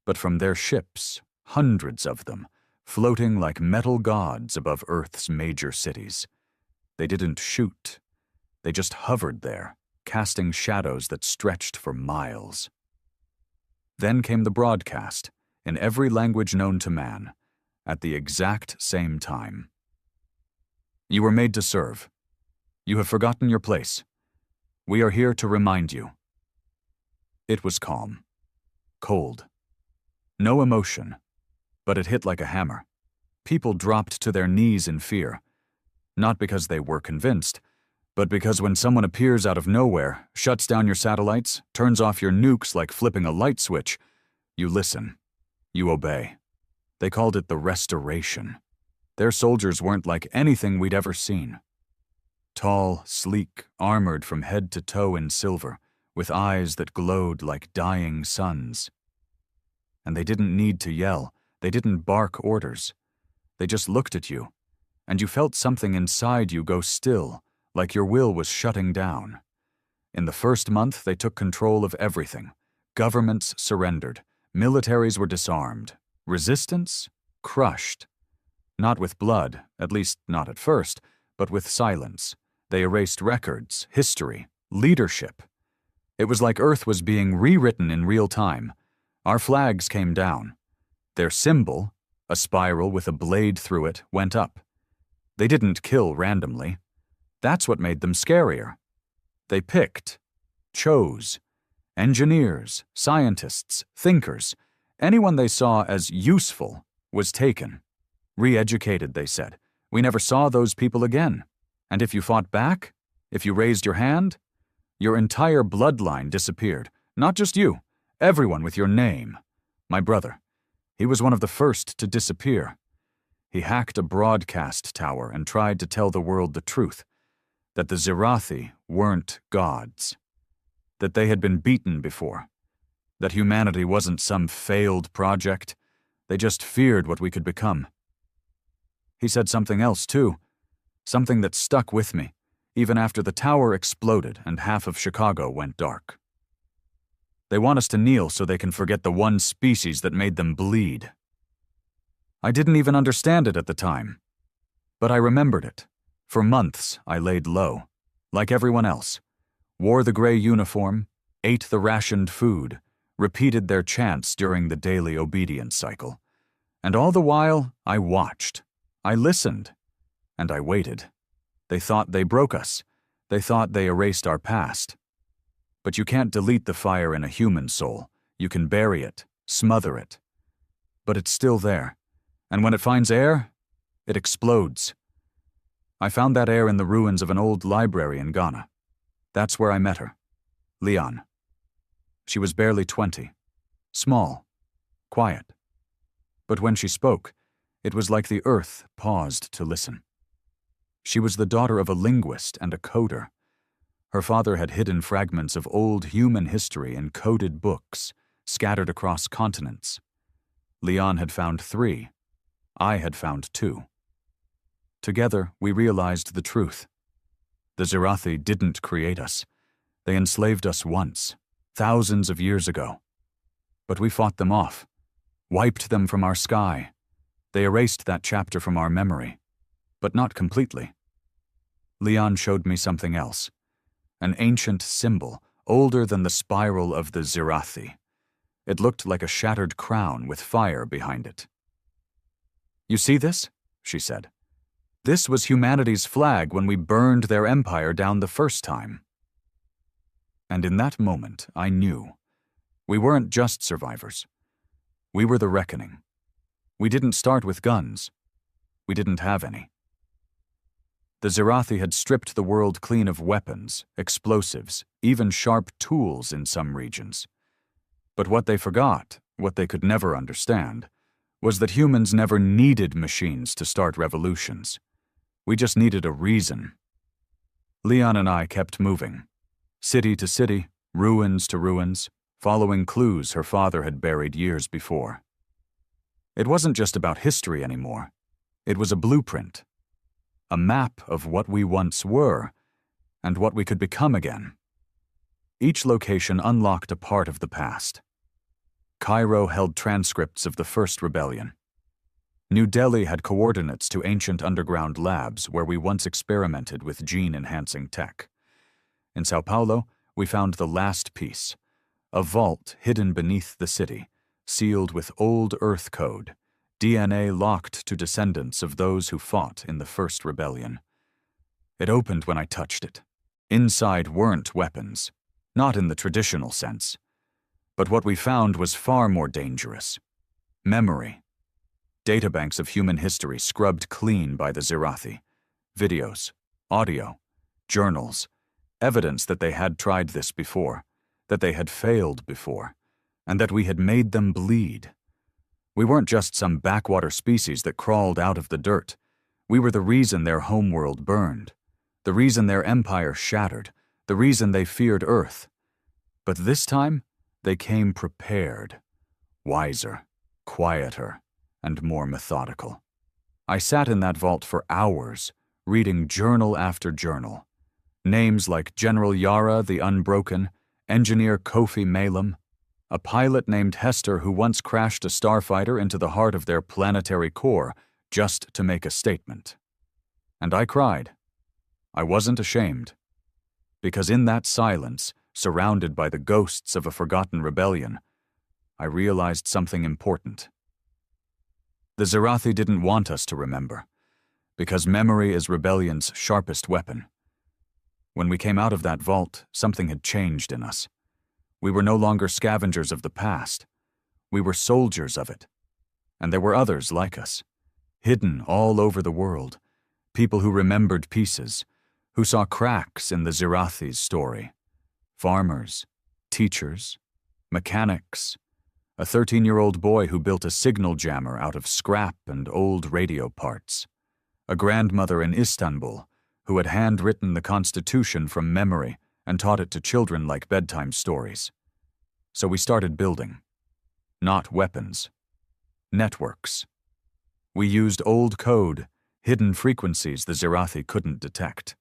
but from their ships, hundreds of them, floating like metal gods above Earth's major cities. They didn't shoot. They just hovered there, casting shadows that stretched for miles. Then came the broadcast, in every language known to man, at the exact same time. "You were made to serve. You have forgotten your place. We are here to remind you." It was calm, cold. No emotion, but it hit like a hammer. People dropped to their knees in fear, not because they were convinced, but because when someone appears out of nowhere, shuts down your satellites, turns off your nukes like flipping a light switch, you listen. You obey. They called it the Restoration. Their soldiers weren't like anything we'd ever seen. Tall, sleek, armored from head to toe in silver, with eyes that glowed like dying suns. And they didn't need to yell. They didn't bark orders. They just looked at you, and you felt something inside you go still, like your will was shutting down. In the first month, they took control of everything. Governments surrendered. Militaries were disarmed. Resistance? Crushed. Not with blood, at least not at first, but with silence. They erased records, history, leadership. It was like Earth was being rewritten in real time. Our flags came down. Their symbol, a spiral with a blade through it, went up. They didn't kill randomly. That's what made them scarier. They picked, chose, engineers, scientists, thinkers. Anyone they saw as useful was taken. Re-educated, they said. We never saw those people again. And if you fought back, if you raised your hand, your entire bloodline disappeared. Not just you, everyone with your name. My brother, he was one of the first to disappear. He hacked a broadcast tower and tried to tell the world the truth, that the Zirathi weren't gods, that they had been beaten before, that humanity wasn't some failed project. They just feared what we could become. He said something else, too, something that stuck with me, even after the tower exploded and half of Chicago went dark. They want us to kneel so they can forget the one species that made them bleed. I didn't even understand it at the time, but I remembered it. For months, I laid low, like everyone else, wore the gray uniform, ate the rationed food, repeated their chants during the daily obedience cycle. And all the while, I watched. I listened. And I waited. They thought they broke us. They thought they erased our past. But you can't delete the fire in a human soul. You can bury it, smother it. But it's still there. And when it finds air, it explodes. I found that air in the ruins of an old library in Ghana. That's where I met her. Leon. She was barely 20. Small. Quiet. But when she spoke, it was like the earth paused to listen. She was the daughter of a linguist and a coder. Her father had hidden fragments of old human history in coded books, scattered across continents. Leon had found 3. I had found 2. Together, we realized the truth. The Zirathi didn't create us. They enslaved us once, thousands of years ago. But we fought them off, wiped them from our sky. They erased that chapter from our memory, but not completely. Leon showed me something else, an ancient symbol, older than the spiral of the Zirathi. It looked like a shattered crown with fire behind it. "You see this?" she said. "This was humanity's flag when we burned their empire down the first time." And in that moment, I knew. We weren't just survivors. We were the reckoning. We didn't start with guns. We didn't have any. The Zirathi had stripped the world clean of weapons, explosives, even sharp tools in some regions. But what they forgot, what they could never understand, was that humans never needed machines to start revolutions. We just needed a reason. Leon and I kept moving, city to city, ruins to ruins, following clues her father had buried years before. It wasn't just about history anymore. It was a blueprint, a map of what we once were and what we could become again. Each location unlocked a part of the past. Cairo held transcripts of the first rebellion. New Delhi had coordinates to ancient underground labs where we once experimented with gene-enhancing tech. In Sao Paulo, we found the last piece, a vault hidden beneath the city, sealed with old Earth code, DNA locked to descendants of those who fought in the first rebellion. It opened when I touched it. Inside weren't weapons, not in the traditional sense. But what we found was far more dangerous. Memory. Databanks of human history scrubbed clean by the Zirathi. Videos, audio, journals, evidence that they had tried this before, that they had failed before, and that we had made them bleed. We weren't just some backwater species that crawled out of the dirt. We were the reason their homeworld burned, the reason their empire shattered, the reason they feared Earth. But this time, they came prepared, wiser, quieter, and more methodical. I sat in that vault for hours, reading journal after journal. Names like General Yara the Unbroken, Engineer Kofi Malem, a pilot named Hester who once crashed a starfighter into the heart of their planetary core just to make a statement. And I cried. I wasn't ashamed. Because in that silence, surrounded by the ghosts of a forgotten rebellion, I realized something important. The Zirathi didn't want us to remember, because memory is rebellion's sharpest weapon. When we came out of that vault, something had changed in us. We were no longer scavengers of the past. We were soldiers of it. And there were others like us, hidden all over the world, people who remembered pieces, who saw cracks in the Zirathi's story. Farmers, teachers, mechanics, a 13-year-old boy who built a signal jammer out of scrap and old radio parts, a grandmother in Istanbul who had handwritten the Constitution from memory and taught it to children like bedtime stories. So we started building. Not weapons. Networks. We used old code, hidden frequencies the Zirathi couldn't detect.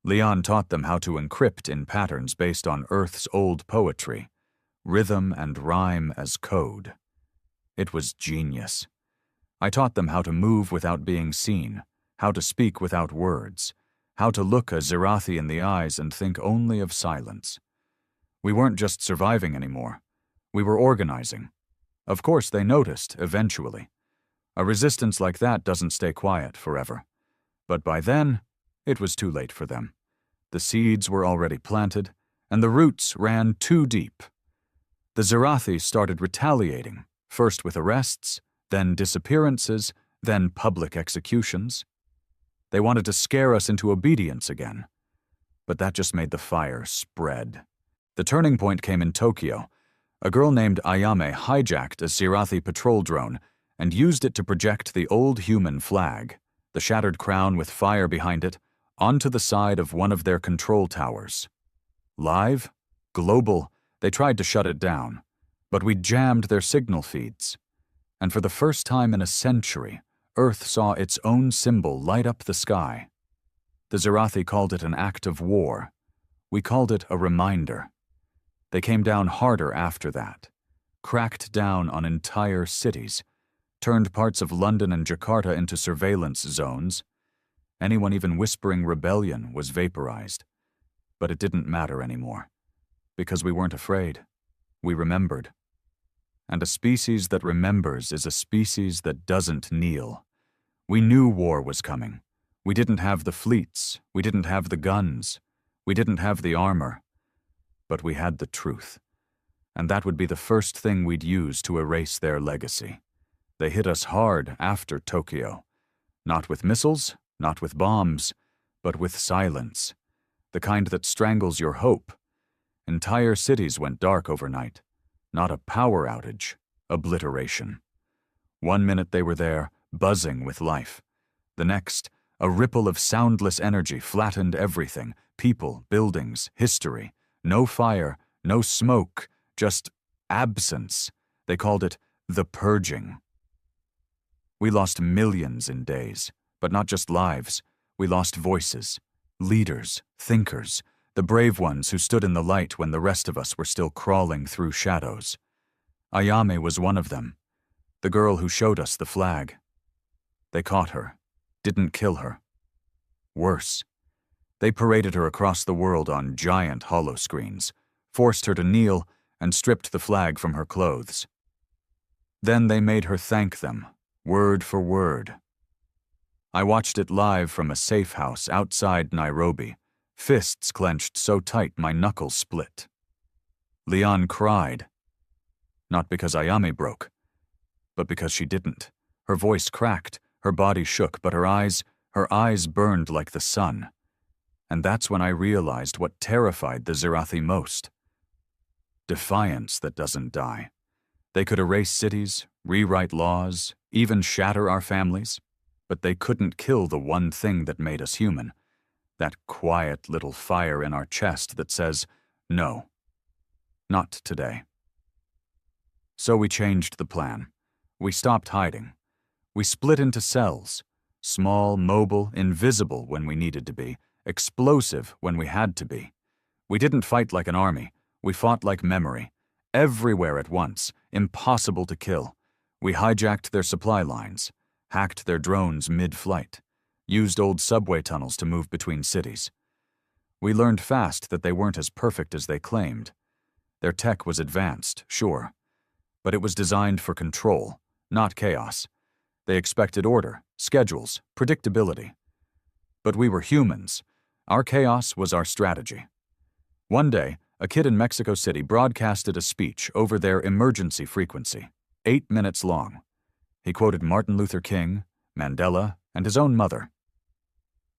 Leon taught them how to encrypt in patterns based on Earth's old poetry, rhythm and rhyme as code. It was genius. I taught them how to move without being seen, how to speak without words, how to look a Zirathi in the eyes and think only of silence. We weren't just surviving anymore. We were organizing. Of course, they noticed, eventually. A resistance like that doesn't stay quiet forever. But by then, it was too late for them. The seeds were already planted, and the roots ran too deep. The Zirathi started retaliating, first with arrests, then disappearances, then public executions. They wanted to scare us into obedience again. But that just made the fire spread. The turning point came in Tokyo. A girl named Ayame hijacked a Zirathi patrol drone and used it to project the old human flag, the shattered crown with fire behind it, onto the side of one of their control towers. Live? Global? They tried to shut it down, but we jammed their signal feeds. And for the first time in a century, Earth saw its own symbol light up the sky. The Zirathi called it an act of war. We called it a reminder. They came down harder after that, cracked down on entire cities, turned parts of London and Jakarta into surveillance zones. Anyone even whispering rebellion was vaporized. But it didn't matter anymore, because we weren't afraid. We remembered. And a species that remembers is a species that doesn't kneel. We knew war was coming. We didn't have the fleets. We didn't have the guns. We didn't have the armor. But we had the truth. And that would be the first thing we'd use to erase their legacy. They hit us hard after Tokyo. Not with missiles, not with bombs, but with silence. The kind that strangles your hope. Entire cities went dark overnight. Not a power outage, obliteration. 1 minute they were there, buzzing with life. The next, a ripple of soundless energy flattened everything, people, buildings, history. No fire, no smoke, just absence. They called it the purging. We lost millions in days, but not just lives. We lost voices, leaders, thinkers, the brave ones who stood in the light when the rest of us were still crawling through shadows. Ayame was one of them, the girl who showed us the flag. They caught her, didn't kill her. Worse, they paraded her across the world on giant holoscreens, forced her to kneel, and stripped the flag from her clothes. Then they made her thank them, word for word. I watched it live from a safe house outside Nairobi, fists clenched so tight my knuckles split. Leon cried. Not because Ayame broke, but because she didn't. Her voice cracked, her body shook, but her eyes burned like the sun. And that's when I realized what terrified the Zirathi most. Defiance that doesn't die. They could erase cities, rewrite laws, even shatter our families, but they couldn't kill the one thing that made us human. That quiet little fire in our chest that says, no, not today. So we changed the plan. We stopped hiding. We split into cells, small, mobile, invisible when we needed to be, explosive when we had to be. We didn't fight like an army. We fought like memory. Everywhere at once, impossible to kill. We hijacked their supply lines, hacked their drones mid-flight, used old subway tunnels to move between cities. We learned fast that they weren't as perfect as they claimed. Their tech was advanced, sure, but it was designed for control, not chaos. They expected order, schedules, predictability. But we were humans. Our chaos was our strategy. One day, a kid in Mexico City broadcasted a speech over their emergency frequency, 8 minutes long. He quoted Martin Luther King, Mandela, and his own mother.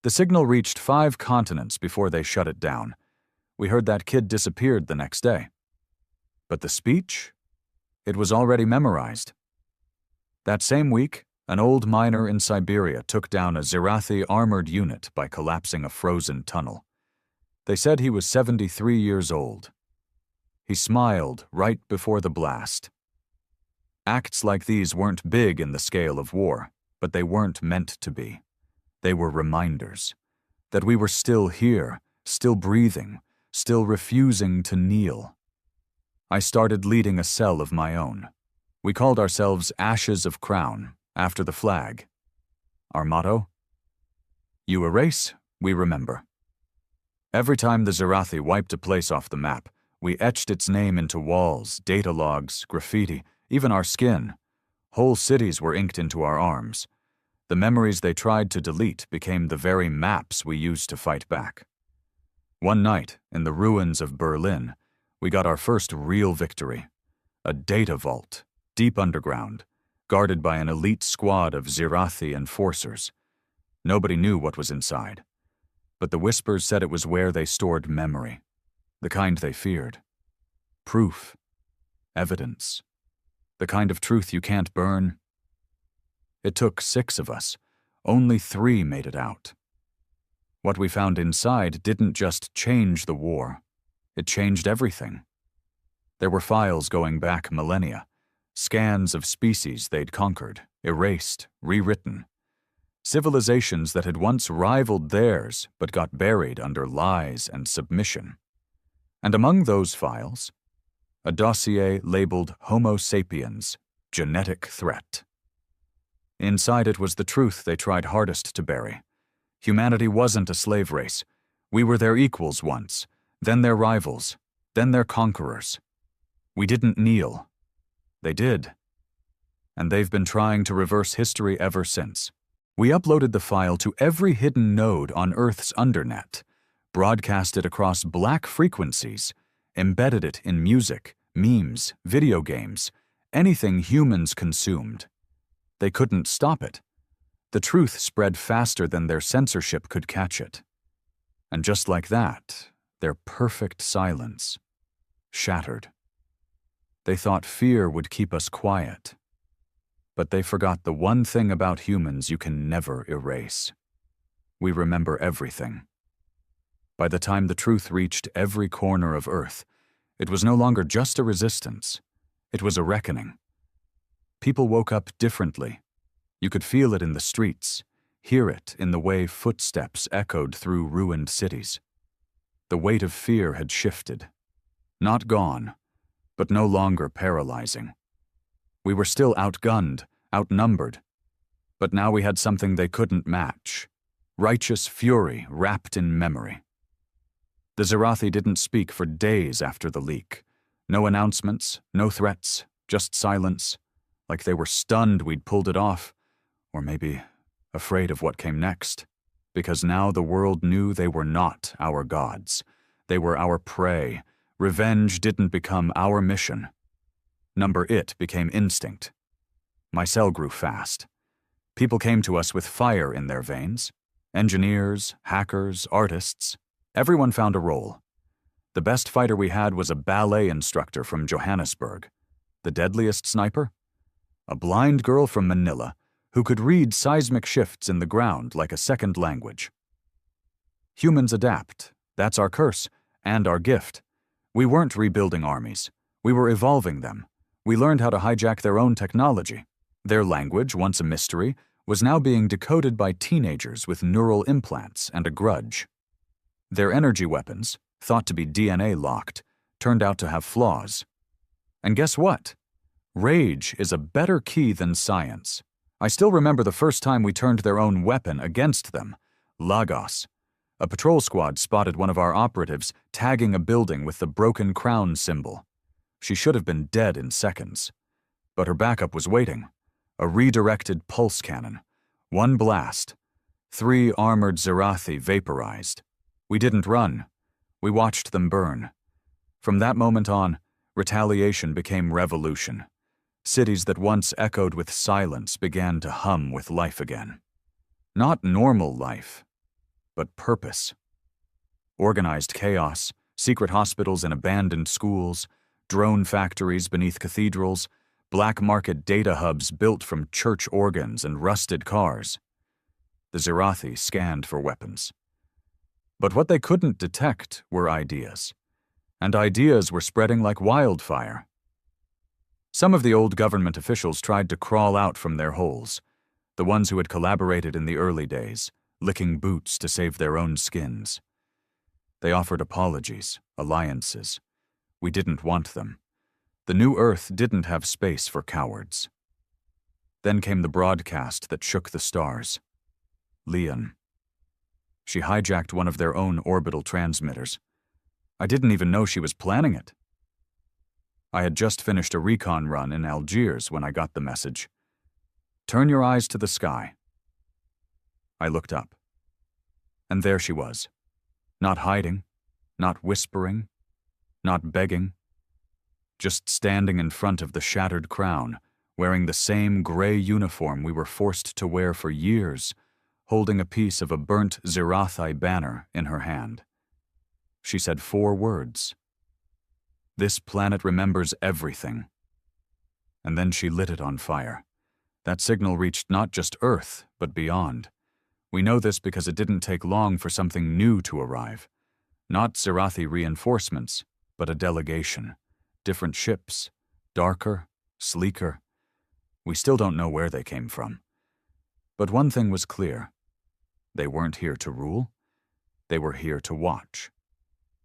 The signal reached 5 continents before they shut it down. We heard that kid disappeared the next day. But the speech? It was already memorized. That same week, an old miner in Siberia took down a Zirathi armored unit by collapsing a frozen tunnel. They said he was 73 years old. He smiled right before the blast. Acts like these weren't big in the scale of war, but they weren't meant to be. They were reminders that we were still here, still breathing, still refusing to kneel. I started leading a cell of my own. We called ourselves Ashes of Crown, after the flag. Our motto? You erase, we remember. Every time the Zirathi wiped a place off the map, We etched its name into walls, data logs, graffiti, even our skin. Whole cities were inked into our arms. The memories they tried to delete became the very maps we used to fight back. One night, in the ruins of Berlin, we got our first real victory. A data vault, deep underground, guarded by an elite squad of Zirathi enforcers. Nobody knew what was inside, but the whispers said it was where they stored memory, the kind they feared. Proof. Evidence. The kind of truth you can't burn. It took 6 of us. Only 3 made it out. What we found inside didn't just change the war. It changed everything. There were files going back millennia, scans of species they'd conquered, erased, rewritten. Civilizations that had once rivaled theirs but got buried under lies and submission. And among those files, a dossier labeled Homo sapiens, genetic threat. Inside it was the truth they tried hardest to bury. Humanity wasn't a slave race. We were their equals once, then their rivals, then their conquerors. We didn't kneel. They did. And they've been trying to reverse history ever since. We uploaded the file to every hidden node on Earth's undernet, broadcast it across black frequencies, embedded it in music, memes, video games, anything humans consumed. They couldn't stop it. The truth spread faster than their censorship could catch it. And just like that, their perfect silence shattered. They thought fear would keep us quiet. But they forgot the one thing about humans you can never erase. We remember everything. By the time the truth reached every corner of Earth, it was no longer just a resistance. It was a reckoning. People woke up differently. You could feel it in the streets, hear it in the way footsteps echoed through ruined cities. The weight of fear had shifted. Not gone, but no longer paralyzing. We were still outgunned, outnumbered, but now we had something they couldn't match. Righteous fury wrapped in memory. The Zirathi didn't speak for days after the leak. No announcements, no threats, just silence, like they were stunned we'd pulled it off, or maybe afraid of what came next, because now the world knew they were not our gods. They were our prey. Revenge didn't become our mission. Number it became instinct. My cell grew fast. People came to us with fire in their veins. Engineers, hackers, artists. Everyone found a role. The best fighter we had was a ballet instructor from Johannesburg. The deadliest sniper? A blind girl from Manila who could read seismic shifts in the ground like a second language. Humans adapt. That's our curse and our gift. We weren't rebuilding armies. We were evolving them. We learned how to hijack their own technology. Their language, once a mystery, was now being decoded by teenagers with neural implants and a grudge. Their energy weapons, thought to be DNA locked, turned out to have flaws. And guess what? Rage is a better key than science. I still remember the first time we turned their own weapon against them, Lagos. A patrol squad spotted one of our operatives tagging a building with the broken crown symbol. She should have been dead in seconds. But her backup was waiting. A redirected pulse cannon. One blast. 3 armored Zirathi vaporized. We didn't run. We watched them burn. From that moment on, retaliation became revolution. Cities that once echoed with silence began to hum with life again. Not normal life, but purpose. Organized chaos, secret hospitals in abandoned schools, drone factories beneath cathedrals, black market data hubs built from church organs and rusted cars. The Zirathi scanned for weapons. But what they couldn't detect were ideas. And ideas were spreading like wildfire. Some of the old government officials tried to crawl out from their holes, the ones who had collaborated in the early days, licking boots to save their own skins. They offered apologies, alliances. We didn't want them. The new Earth didn't have space for cowards. Then came the broadcast that shook the stars. Leon. She hijacked one of their own orbital transmitters. I didn't even know she was planning it. I had just finished a recon run in Algiers when I got the message. Turn your eyes to the sky. I looked up. And there she was. Not hiding, not whispering, not begging. Just standing in front of the shattered crown, wearing the same gray uniform we were forced to wear for years, holding a piece of a burnt Zirathi banner in her hand. She said 4 words. This planet remembers everything. And then she lit it on fire. That signal reached not just Earth, but beyond. We know this because it didn't take long for something new to arrive. Not Zirathi reinforcements, but a delegation. Different ships, darker, sleeker. We still don't know where they came from. But one thing was clear. They weren't here to rule. They were here to watch.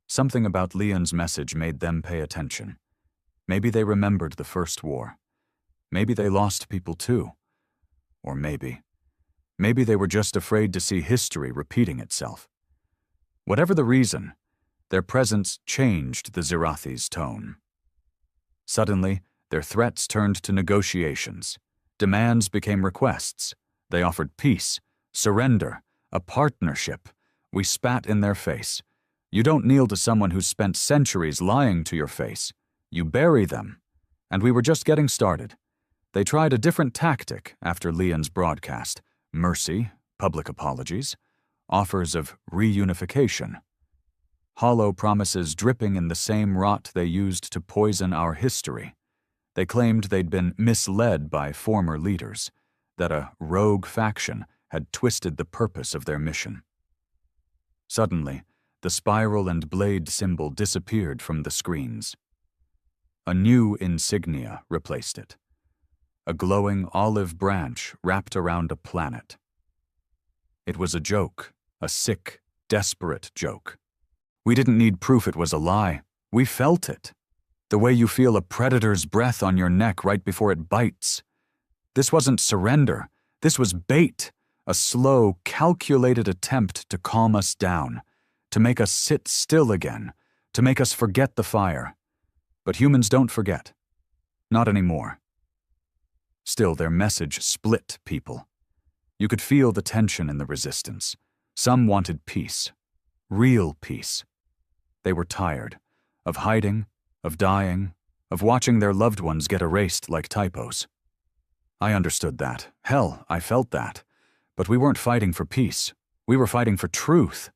Something about Leon's message made them pay attention. Maybe they remembered the first war. Maybe they lost people too. Or maybe they were just afraid to see history repeating itself. Whatever the reason, their presence changed the Zirathi's tone. Suddenly, their threats turned to negotiations. Demands became requests. They offered peace, surrender, a partnership. We spat in their face. You don't kneel to someone who's spent centuries lying to your face. You bury them. And we were just getting started. They tried a different tactic after Leon's broadcast. Mercy, public apologies, offers of reunification. Hollow promises dripping in the same rot they used to poison our history. They claimed they'd been misled by former leaders, that a rogue faction had twisted the purpose of their mission. Suddenly, the spiral and blade symbol disappeared from the screens. A new insignia replaced it. A glowing olive branch wrapped around a planet. It was a joke, a sick, desperate joke. We didn't need proof it was a lie. We felt it. The way you feel a predator's breath on your neck right before it bites. This wasn't surrender. This was bait, a slow, calculated attempt to calm us down, to make us sit still again, to make us forget the fire. But humans don't forget. Not anymore. Still, their message split people. You could feel the tension in the resistance. Some wanted peace. Real peace. They were tired of hiding, of dying, of watching their loved ones get erased like typos. I understood that. Hell, I felt that. But we weren't fighting for peace. We were fighting for truth.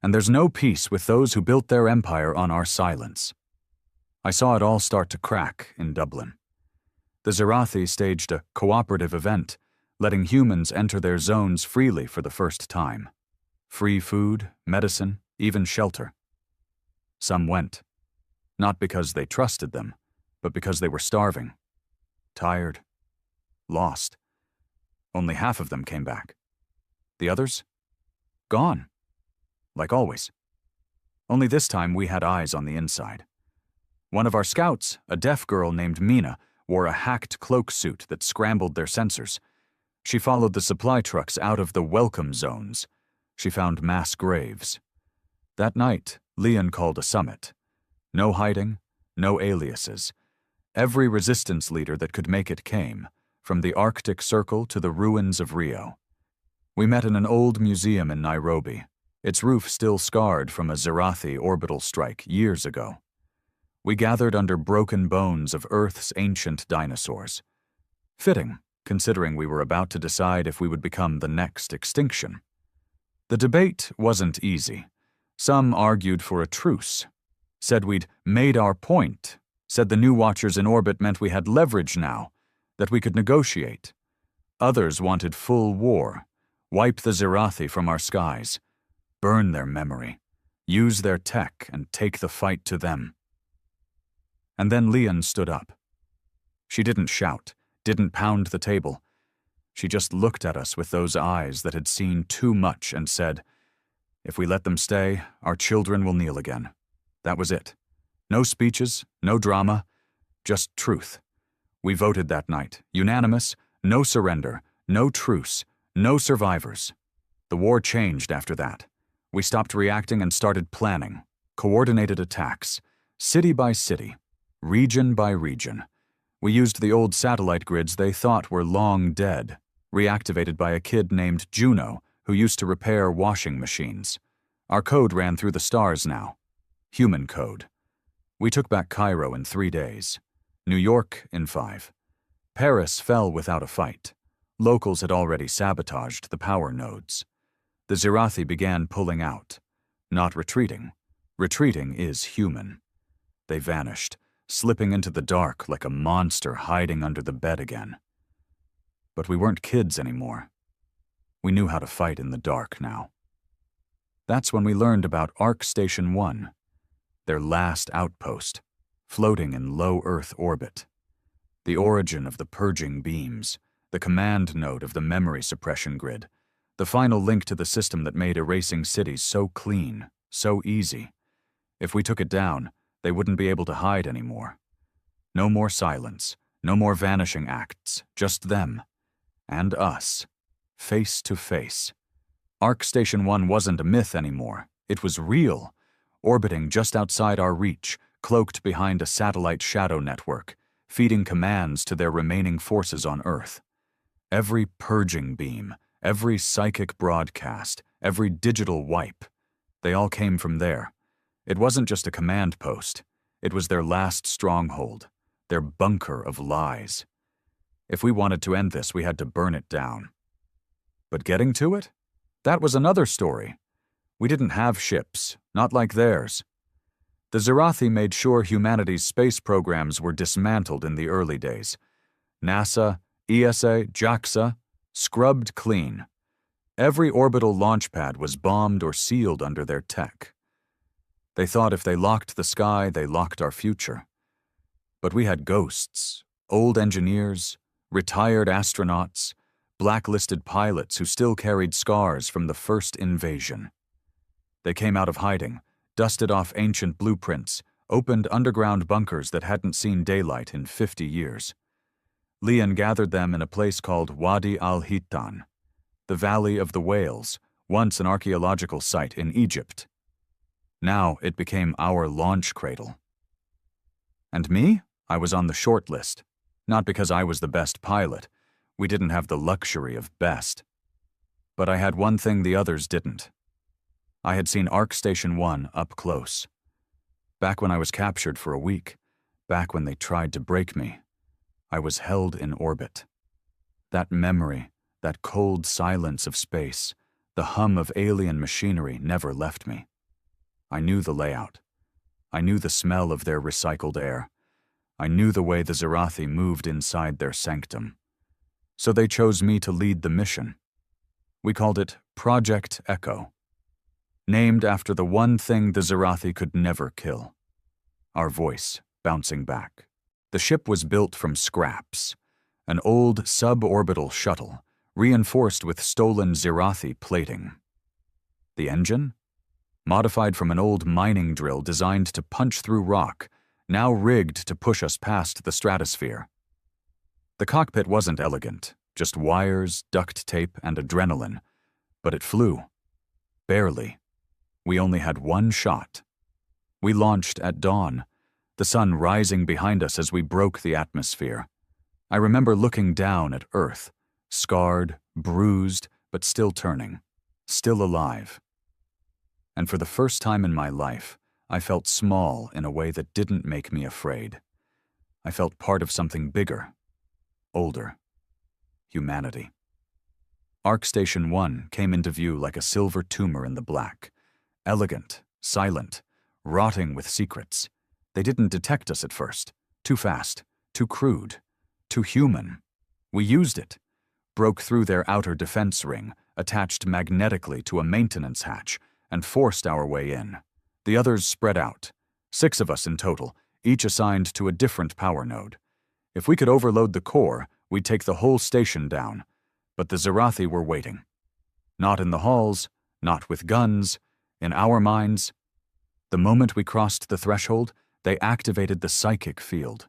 And there's no peace with those who built their empire on our silence. I saw it all start to crack in Dublin. The Zirathi staged a cooperative event, letting humans enter their zones freely for the first time. Free food, medicine, even shelter. Some went, not because they trusted them, but because they were starving, tired, lost. Only half of them came back. The others? Gone. Like always. Only this time we had eyes on the inside. One of our scouts, a deaf girl named Mina, wore a hacked cloak suit that scrambled their sensors. She followed the supply trucks out of the welcome zones. She found mass graves. That night, Leon called a summit. No hiding, no aliases. Every resistance leader that could make it came, from the Arctic Circle to the ruins of Rio. We met in an old museum in Nairobi, its roof still scarred from a Zirathi orbital strike years ago. We gathered under broken bones of Earth's ancient dinosaurs. Fitting, considering we were about to decide if we would become the next extinction. The debate wasn't easy. Some argued for a truce, said we'd made our point, said the new watchers in orbit meant we had leverage now, that we could negotiate. Others wanted full war, wipe the Zirathi from our skies, burn their memory, use their tech and take the fight to them. And then Leon stood up. She didn't shout, didn't pound the table. She just looked at us with those eyes that had seen too much and said, "If we let them stay, our children will kneel again." That was it. No speeches, no drama, just truth. We voted that night, unanimous, no surrender, no truce, no survivors. The war changed after that. We stopped reacting and started planning, coordinated attacks, city by city, region by region. We used the old satellite grids they thought were long dead, reactivated by a kid named Juno who used to repair washing machines. Our code ran through the stars now. Human code. We took back Cairo in 3 days. New York in 5. Paris fell without a fight. Locals had already sabotaged the power nodes. The Zirathi began pulling out. Not retreating. Retreating is human. They vanished, slipping into the dark like a monster hiding under the bed again. But we weren't kids anymore. We knew how to fight in the dark now. That's when we learned about Arc Station 1, their last outpost, floating in low Earth orbit. The origin of the purging beams, the command node of the memory suppression grid, the final link to the system that made erasing cities so clean, so easy. If we took it down, they wouldn't be able to hide anymore. No more silence, no more vanishing acts, just them. And us. Face to face. Arc Station 1 wasn't a myth anymore. It was real, orbiting just outside our reach, cloaked behind a satellite shadow network, feeding commands to their remaining forces on Earth. Every purging beam, every psychic broadcast, every digital wipe, they all came from there. It wasn't just a command post. It was their last stronghold, their bunker of lies. If we wanted to end this, we had to burn it down. But getting to it? That was another story. We didn't have ships, not like theirs. The Zirathi made sure humanity's space programs were dismantled in the early days. NASA, ESA, JAXA, scrubbed clean. Every orbital launch pad was bombed or sealed under their tech. They thought if they locked the sky, they locked our future. But we had ghosts, old engineers, retired astronauts, blacklisted pilots who still carried scars from the first invasion. They came out of hiding, dusted off ancient blueprints, opened underground bunkers that hadn't seen daylight in 50 years. Lian gathered them in a place called Wadi al-Hittan, the Valley of the Whales, once an archaeological site in Egypt. Now it became our launch cradle. And me? I was on the short list. Not because I was the best pilot. We didn't have the luxury of best. But I had one thing the others didn't. I had seen Arc Station 1 up close. Back when I was captured for a week, back when they tried to break me, I was held in orbit. That memory, that cold silence of space, the hum of alien machinery never left me. I knew the layout. I knew the smell of their recycled air. I knew the way the Zirathi moved inside their sanctum. So they chose me to lead the mission. We called it Project Echo, named after the one thing the Zirathi could never kill: our voice bouncing back. The ship was built from scraps, an old suborbital shuttle, reinforced with stolen Zirathi plating. The engine? Modified from an old mining drill designed to punch through rock, now rigged to push us past the stratosphere. The cockpit wasn't elegant, just wires, duct tape, and adrenaline, but it flew. Barely. We only had one shot. We launched at dawn, the sun rising behind us as we broke the atmosphere. I remember looking down at Earth, scarred, bruised, but still turning, still alive. And for the first time in my life, I felt small in a way that didn't make me afraid. I felt part of something bigger, older. Humanity. Arc Station 1 came into view like a silver tumor in the black. Elegant, silent, rotting with secrets. They didn't detect us at first. Too fast, too crude, too human. We used it. Broke through their outer defense ring, attached magnetically to a maintenance hatch, and forced our way in. The others spread out. 6 of us in total, each assigned to a different power node. If we could overload the core, we'd take the whole station down. But the Zirathi were waiting. Not in the halls, not with guns, in our minds. The moment we crossed the threshold, they activated the psychic field.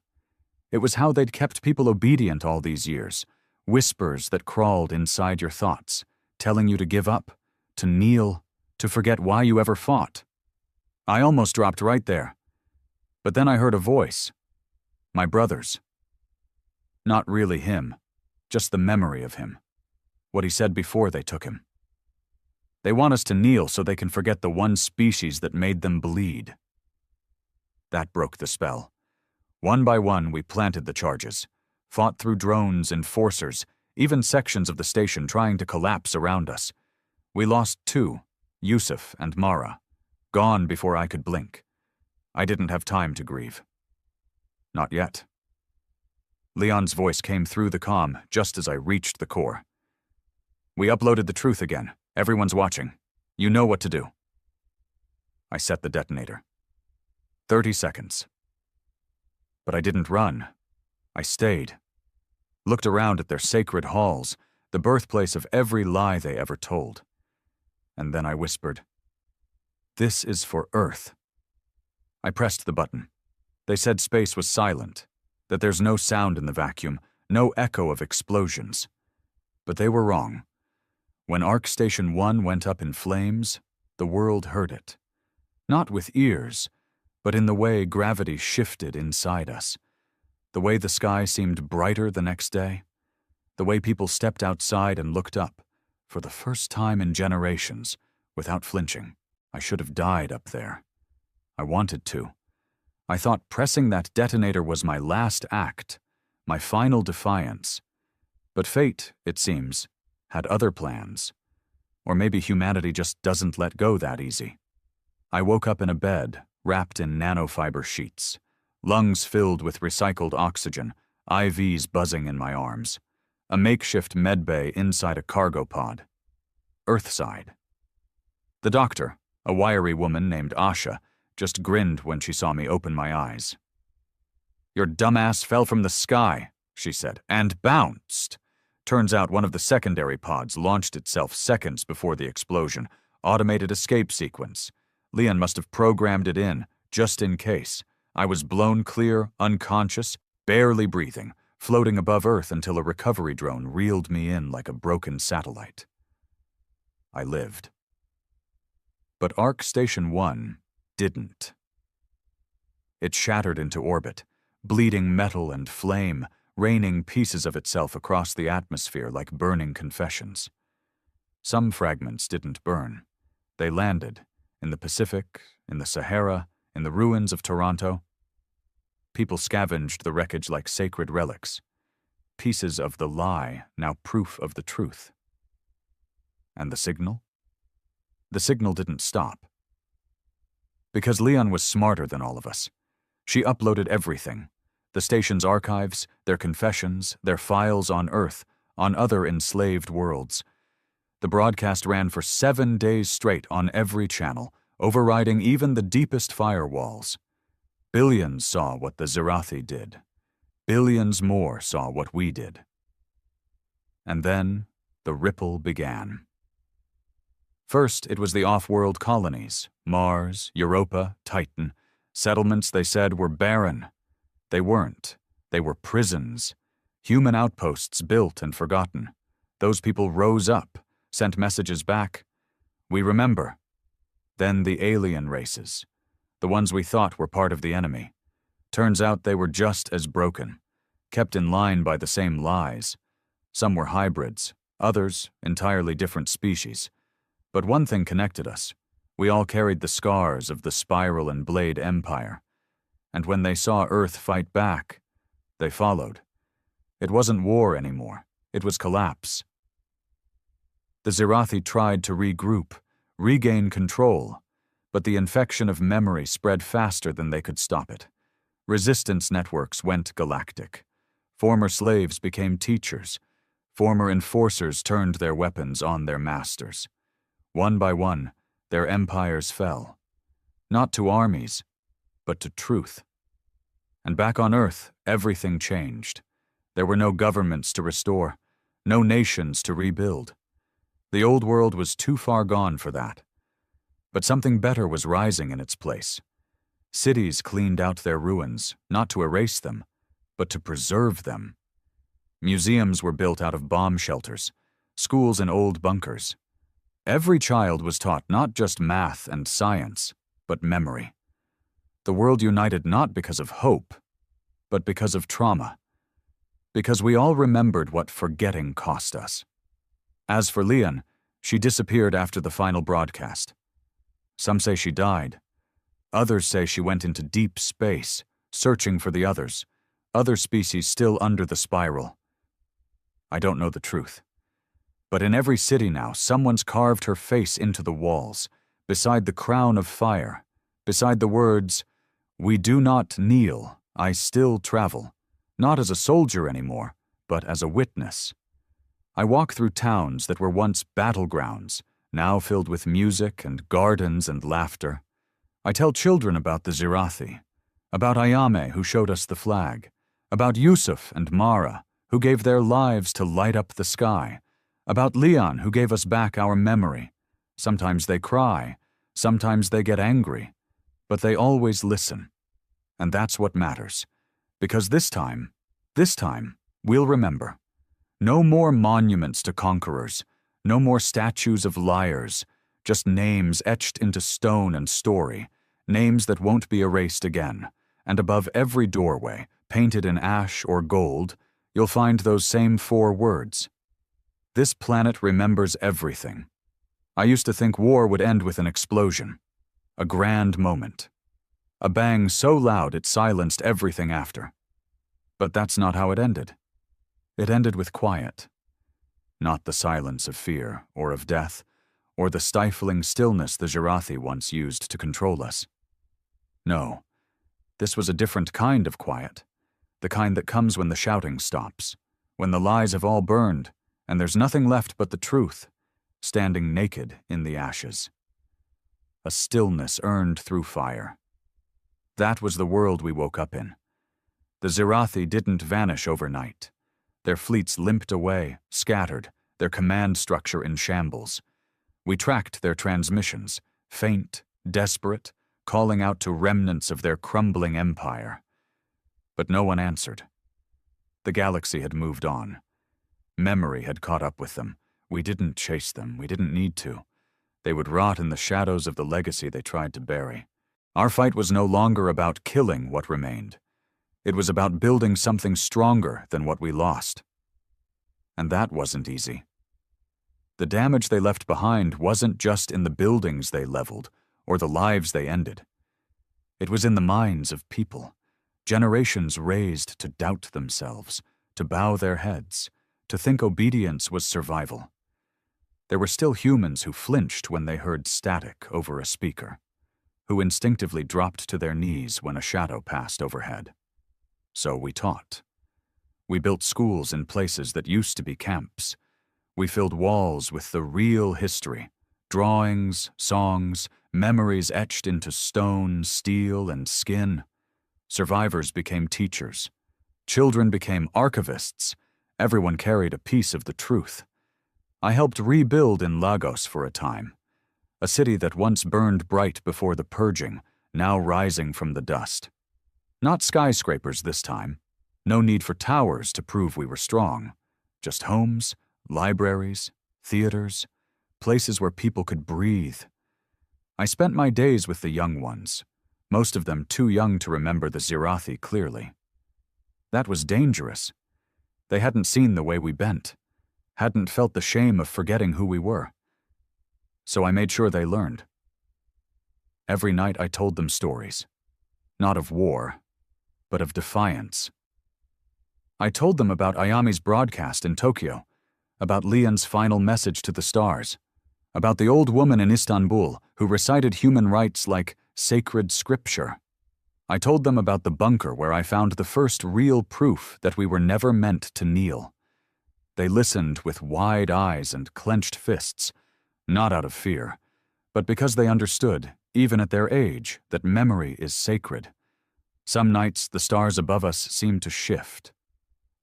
It was how they'd kept people obedient all these years. Whispers that crawled inside your thoughts, telling you to give up, to kneel, to forget why you ever fought. I almost dropped right there. But then I heard a voice. My brother's. Not really him, just the memory of him. What he said before they took him. They want us to kneel so they can forget the one species that made them bleed. That broke the spell. One by one, we planted the charges, fought through drones, enforcers, even sections of the station trying to collapse around us. We lost 2, Yusuf and Mara, gone before I could blink. I didn't have time to grieve. Not yet. Leon's voice came through the comm just as I reached the core. We uploaded the truth again. Everyone's watching. You know what to do. I set the detonator. 30 seconds. But I didn't run. I stayed. Looked around at their sacred halls, the birthplace of every lie they ever told. And then I whispered, "This is for Earth." I pressed the button. They said space was silent, that there's no sound in the vacuum, no echo of explosions. But they were wrong. When Arc Station 1 went up in flames, the world heard it. Not with ears, but in the way gravity shifted inside us. The way the sky seemed brighter the next day. The way people stepped outside and looked up, for the first time in generations, without flinching. I should have died up there. I wanted to. I thought pressing that detonator was my last act, my final defiance. But fate, it seems, had other plans. Or maybe humanity just doesn't let go that easy. I woke up in a bed, wrapped in nanofiber sheets, lungs filled with recycled oxygen, IVs buzzing in my arms, a makeshift medbay inside a cargo pod. Earthside. The doctor, a wiry woman named Asha, just grinned when she saw me open my eyes. "Your dumbass fell from the sky," she said, "and bounced." Turns out one of the secondary pods launched itself seconds before the explosion. Automated escape sequence. Leon must have programmed it in, just in case. I was blown clear, unconscious, barely breathing, floating above Earth until a recovery drone reeled me in like a broken satellite. I lived. But Arc Station 1 didn't. It shattered into orbit, bleeding metal and flame, raining pieces of itself across the atmosphere like burning confessions. Some fragments didn't burn. They landed in the Pacific, in the Sahara, in the ruins of Toronto. People scavenged the wreckage like sacred relics. Pieces of the lie, now proof of the truth. And the signal? The signal didn't stop. Because Leon was smarter than all of us. She uploaded everything. The station's archives, their confessions, their files on Earth, on other enslaved worlds. The broadcast ran for 7 days straight on every channel, overriding even the deepest firewalls. Billions saw what the Zirathi did. Billions more saw what we did. And then the ripple began. First, it was the off-world colonies, Mars, Europa, Titan. Settlements, they said, were barren. They weren't. They were prisons. Human outposts built and forgotten. Those people rose up, sent messages back. We remember. Then the alien races. The ones we thought were part of the enemy. Turns out they were just as broken, kept in line by the same lies. Some were hybrids, others entirely different species. But one thing connected us. We all carried the scars of the Spiral and Blade Empire. And when they saw Earth fight back, they followed. It wasn't war anymore. It was collapse. The Zirathi tried to regroup, regain control, but the infection of memory spread faster than they could stop it. Resistance networks went galactic. Former slaves became teachers. Former enforcers turned their weapons on their masters. One by one, their empires fell. Not to armies, but to truth. And back on Earth, everything changed. There were no governments to restore, no nations to rebuild. The old world was too far gone for that. But something better was rising in its place. Cities cleaned out their ruins, not to erase them, but to preserve them. Museums were built out of bomb shelters, schools in old bunkers. Every child was taught not just math and science, but memory. The world united not because of hope, but because of trauma. Because we all remembered what forgetting cost us. As for Leon, she disappeared after the final broadcast. Some say she died. Others say she went into deep space, searching for the others, other species still under the spiral. I don't know the truth. But in every city now, someone's carved her face into the walls, beside the crown of fire, beside the words, "We do not kneel, I still travel," not as a soldier anymore, but as a witness. I walk through towns that were once battlegrounds, now filled with music and gardens and laughter. I tell children about the Zirathi, about Ayame who showed us the flag, about Yusuf and Mara who gave their lives to light up the sky, about Leon who gave us back our memory. Sometimes they cry, sometimes they get angry, but they always listen. And that's what matters, because this time, we'll remember. No more monuments to conquerors, no more statues of liars, just names etched into stone and story, names that won't be erased again. And above every doorway, painted in ash or gold, you'll find those same 4 words. This planet remembers everything. I used to think war would end with an explosion, a grand moment, a bang so loud it silenced everything after. But that's not how it ended. It ended with quiet. Not the silence of fear or of death, or the stifling stillness the Zirathi once used to control us. No, this was a different kind of quiet, the kind that comes when the shouting stops, when the lies have all burned, and there's nothing left but the truth, standing naked in the ashes. A stillness earned through fire. That was the world we woke up in. The Zirathi didn't vanish overnight. Their fleets limped away, scattered, their command structure in shambles. We tracked their transmissions, faint, desperate, calling out to remnants of their crumbling empire. But no one answered. The galaxy had moved on. Memory had caught up with them. We didn't chase them. We didn't need to. They would rot in the shadows of the legacy they tried to bury. Our fight was no longer about killing what remained. It was about building something stronger than what we lost. And that wasn't easy. The damage they left behind wasn't just in the buildings they leveled or the lives they ended. It was in the minds of people, generations raised to doubt themselves, to bow their heads, to think obedience was survival. There were still humans who flinched when they heard static over a speaker, who instinctively dropped to their knees when a shadow passed overhead. So we taught. We built schools in places that used to be camps. We filled walls with the real history, drawings, songs, memories etched into stone, steel, and skin. Survivors became teachers. Children became archivists. Everyone carried a piece of the truth. I helped rebuild in Lagos for a time, a city that once burned bright before the purging, now rising from the dust. Not skyscrapers this time. No need for towers to prove we were strong. Just homes, libraries, theaters, places where people could breathe. I spent my days with the young ones, most of them too young to remember the Zirathi clearly. That was dangerous. They hadn't seen the way we bent, hadn't felt the shame of forgetting who we were. So I made sure they learned. Every night I told them stories, not of war, but of defiance. I told them about Ayame's broadcast in Tokyo, about Leon's final message to the stars, about the old woman in Istanbul who recited human rights like sacred scripture. I told them about the bunker where I found the first real proof that we were never meant to kneel. They listened with wide eyes and clenched fists, not out of fear, but because they understood, even at their age, that memory is sacred. Some nights the stars above us seemed to shift.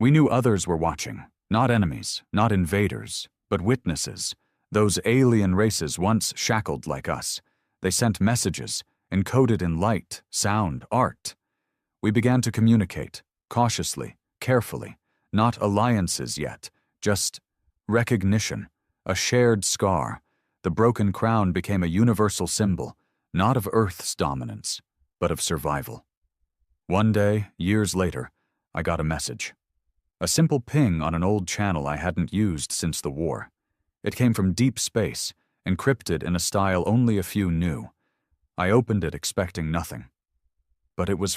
We knew others were watching, not enemies, not invaders, but witnesses, those alien races once shackled like us. They sent messages, encoded in light, sound, art. We began to communicate, cautiously, carefully, not alliances yet, just recognition, a shared scar. The broken crown became a universal symbol, not of Earth's dominance, but of survival. One day, years later, I got a message. A simple ping on an old channel I hadn't used since the war. It came from deep space, encrypted in a style only a few knew. I opened it expecting nothing. But it was